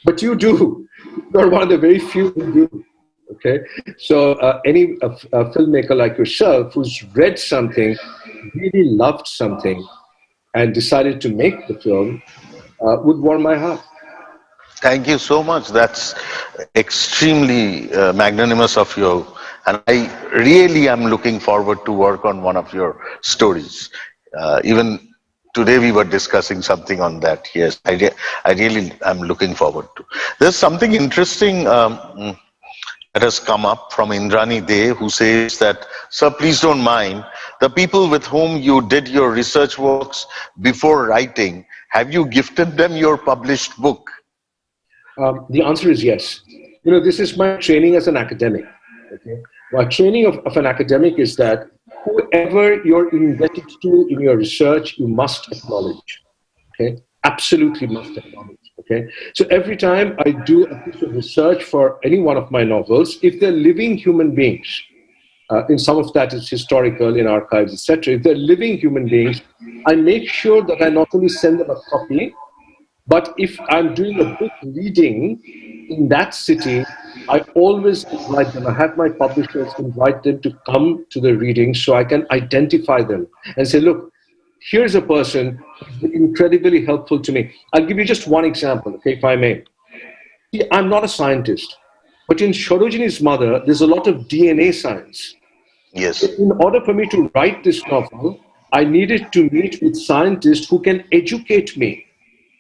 but you do. You're one of the very few who do. Okay, so any filmmaker like yourself who's read something, really loved something, and decided to make the film would warm my heart. Thank you so much. That's extremely magnanimous of you. And I really am looking forward to work on one of your stories. Even today we were discussing something on that. Yes, I really am looking forward to. There's something interesting that has come up from Indrani De, who says that, sir, please don't mind, the people with whom you did your research works before writing, have you gifted them your published book? The answer is yes. This is my training as an academic. Okay? My training of an academic is that whoever you're indebted to in your research, you must acknowledge. Okay? Absolutely must acknowledge. Okay? So every time I do a piece of research for any one of my novels, if they're living human beings, in some of that is historical, in archives, etc. If they're living human beings, I make sure that I not only send them a copy, but if I'm doing a book reading in that city, I always invite them. I have my publishers invite them to come to the readings so I can identify them and say, look, here's a person who's been incredibly helpful to me. I'll give you just one example, okay, if I may. See, I'm not a scientist, but in Sarojini's Mother, there's a lot of DNA science. Yes. In order for me to write this novel, I needed to meet with scientists who can educate me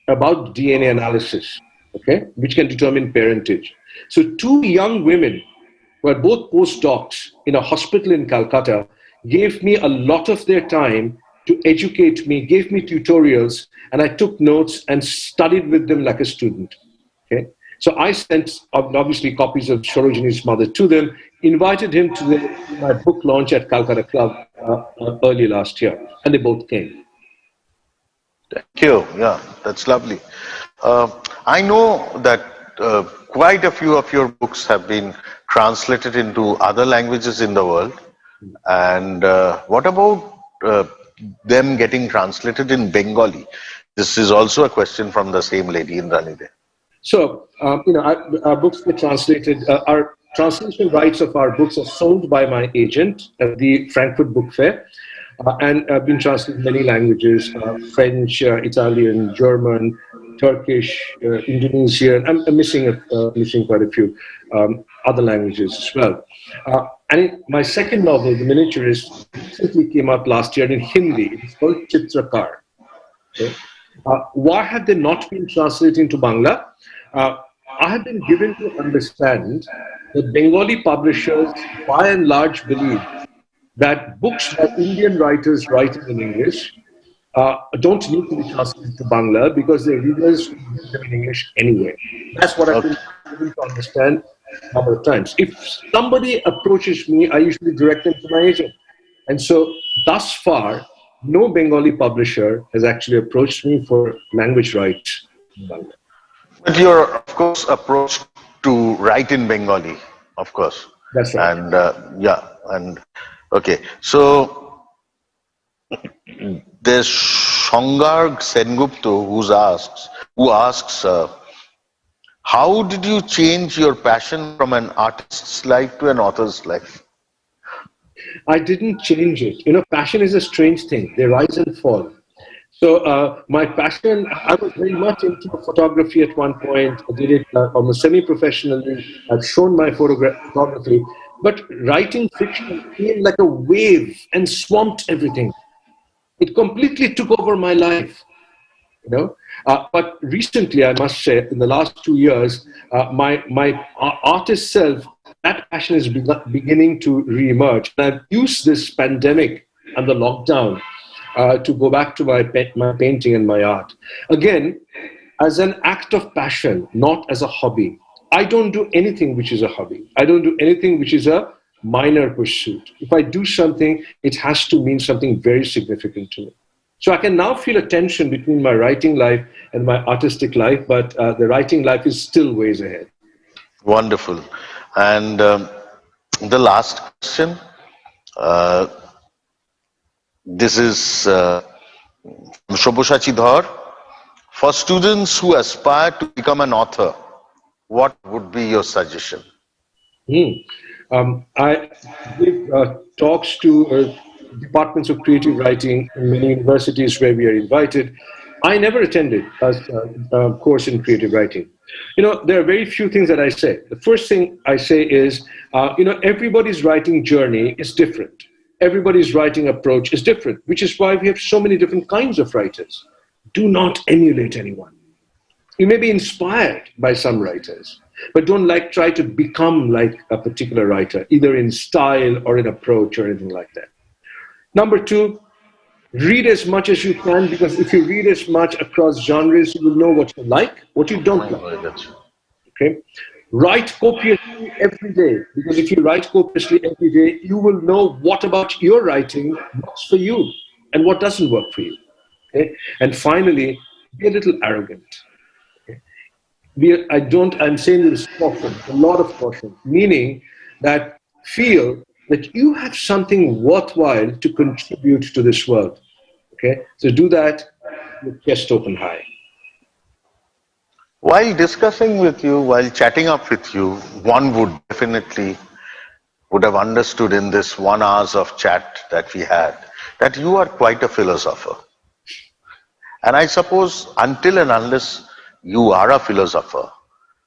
about DNA analysis, okay, which can determine parentage. So 2 young women who are both postdocs in a hospital in Calcutta gave me a lot of their time to educate me, gave me tutorials, and I took notes and studied with them like a student, okay. So I sent, obviously, copies of Sarojini's Mother to them, invited him to my book launch at Calcutta Club early last year, and they both came. Thank you. Yeah, that's lovely. I know that quite a few of your books have been translated into other languages in the world. And what about them getting translated in Bengali? This is also a question from the same lady, Indranide. So, our books get translated. Our translation rights of our books are sold by my agent at the Frankfurt Book Fair, and have been translated in many languages: French, Italian, German, Turkish, Indonesian. I'm missing quite a few other languages as well. And my second novel, The Miniaturist, recently came out last year in Hindi. It's called Chitrakar. Okay? Why have they not been translated into Bangla? I have been given to understand that Bengali publishers, by and large, believe that books that Indian writers write in English don't need to be translated to Bangla because their readers read them in English anyway. That's what I've been given to understand a number of times. If somebody approaches me, I usually direct them to my agent. And so, thus far, no Bengali publisher has actually approached me for language rights in Bangla. But you're, of course, approached to write in Bengali, of course. That's right. And okay. So there's Shongarg Sengupta who asks, how did you change your passion from an artist's life to an author's life? I didn't change it. Passion is a strange thing. They rise and fall. So my passion, I was very much into photography at one point. I did it almost semi-professionally. I've shown my photography. But writing fiction came like a wave and swamped everything. It completely took over my life. But recently, I must say, in the last 2 years, my artist self, that passion is beginning to re-emerge. And I've used this pandemic and the lockdown to go back to my painting and my art. Again, as an act of passion, not as a hobby. I don't do anything which is a hobby. I don't do anything which is a minor pursuit. If I do something, it has to mean something very significant to me. So I can now feel a tension between my writing life and my artistic life, but the writing life is still ways ahead. Wonderful. And the last question, this is from Shobhoshachi Dhar. For students who aspire to become an author, what would be your suggestion? I give talks to departments of creative writing in many universities where we are invited. I never attended a course in creative writing. There are very few things that I say. The first thing I say is, everybody's writing journey is different. Everybody's writing approach is different, which is why we have so many different kinds of writers. Do not emulate anyone. You may be inspired by some writers, but don't try to become like a particular writer, either in style or in approach or anything like that. Number two, read as much as you can, because if you read as much across genres, you will know what you like, what you don't like. Okay? Write copiously every day, because if you write copiously every day, you will know what about your writing works for you and what doesn't work for you. Okay? And finally, be a little arrogant. Okay? I'm saying this caution, a lot of caution, meaning that feel that you have something worthwhile to contribute to this world. Okay? So do that with chest open high. While discussing with you, while chatting up with you, one would definitely would have understood in this 1 hours of chat that we had that you are quite a philosopher. And I suppose until and unless you are a philosopher,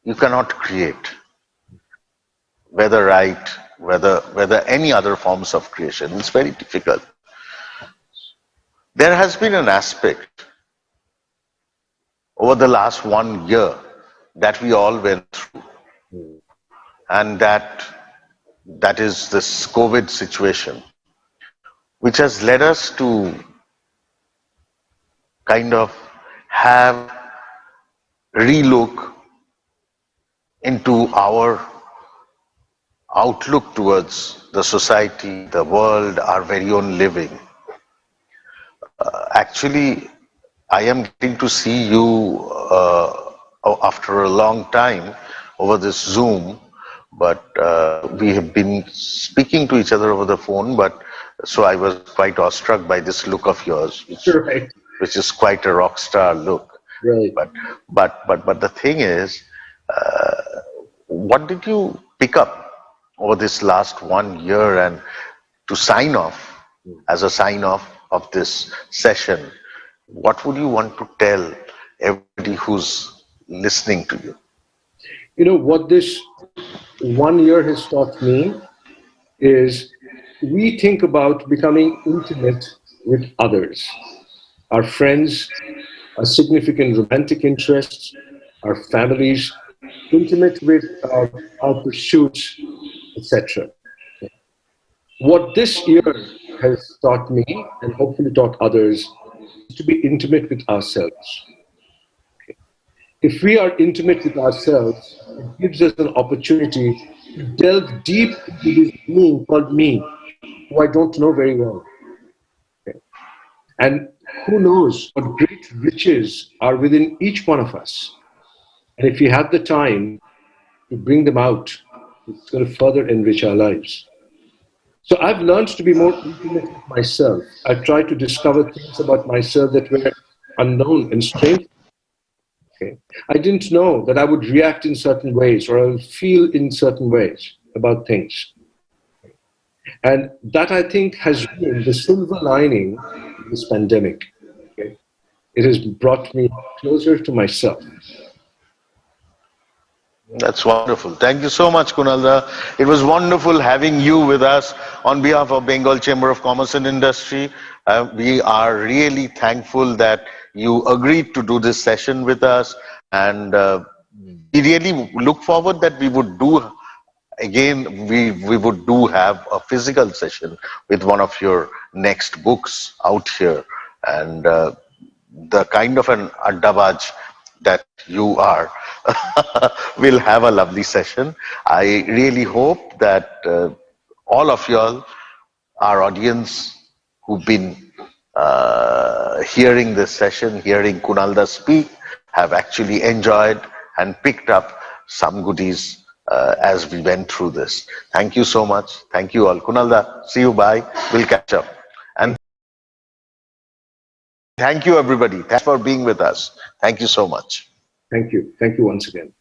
you cannot create, whether write, whether any other forms of creation. It's very difficult. There has been an aspect over the last 1 year that we all went through, and that is this COVID situation, which has led us to kind of have relook into our outlook towards the society, the world, our very own living. Actually, I am getting to see you after a long time over this Zoom, but we have been speaking to each other over the phone, but so I was quite awestruck by this look of yours, Right. which is quite a rock star look. Right. But the thing is, what did you pick up over this last 1 year, and to sign off, as a sign off of this session, what would you want to tell everybody who's listening to you? You know, what this 1 year has taught me is we think about becoming intimate with others, our friends, our significant romantic interests, our families, intimate with our pursuits, etc. What this year has taught me, and hopefully taught others, is to be intimate with ourselves. If we are intimate with ourselves, it gives us an opportunity to delve deep into this being called me, who I don't know very well. Okay. And who knows what great riches are within each one of us. And if we have the time to bring them out, it's going to further enrich our lives. So I've learned to be more intimate with myself. I've tried to discover things about myself that were unknown and strange. Okay. I didn't know that I would react in certain ways, or I would feel in certain ways about things. And that, I think, has been the silver lining of this pandemic. Okay. It has brought me closer to myself. That's wonderful. Thank you so much, Kunalda. It was wonderful having you with us on behalf of Bengal Chamber of Commerce and Industry. We are really thankful that you agreed to do this session with us, and we really look forward that we would do again. We would do have a physical session with one of your next books out here, and the kind of an addabaj that you are, we'll have a lovely session. I really hope that all of y'all, our audience who've been hearing this session, hearing Kunalda speak, have actually enjoyed and picked up some goodies as we went through this. Thank you so much. Thank you all. Kunalda, see you. Bye. We'll catch up. And thank you, everybody. Thanks for being with us. Thank you so much. Thank you. Thank you once again.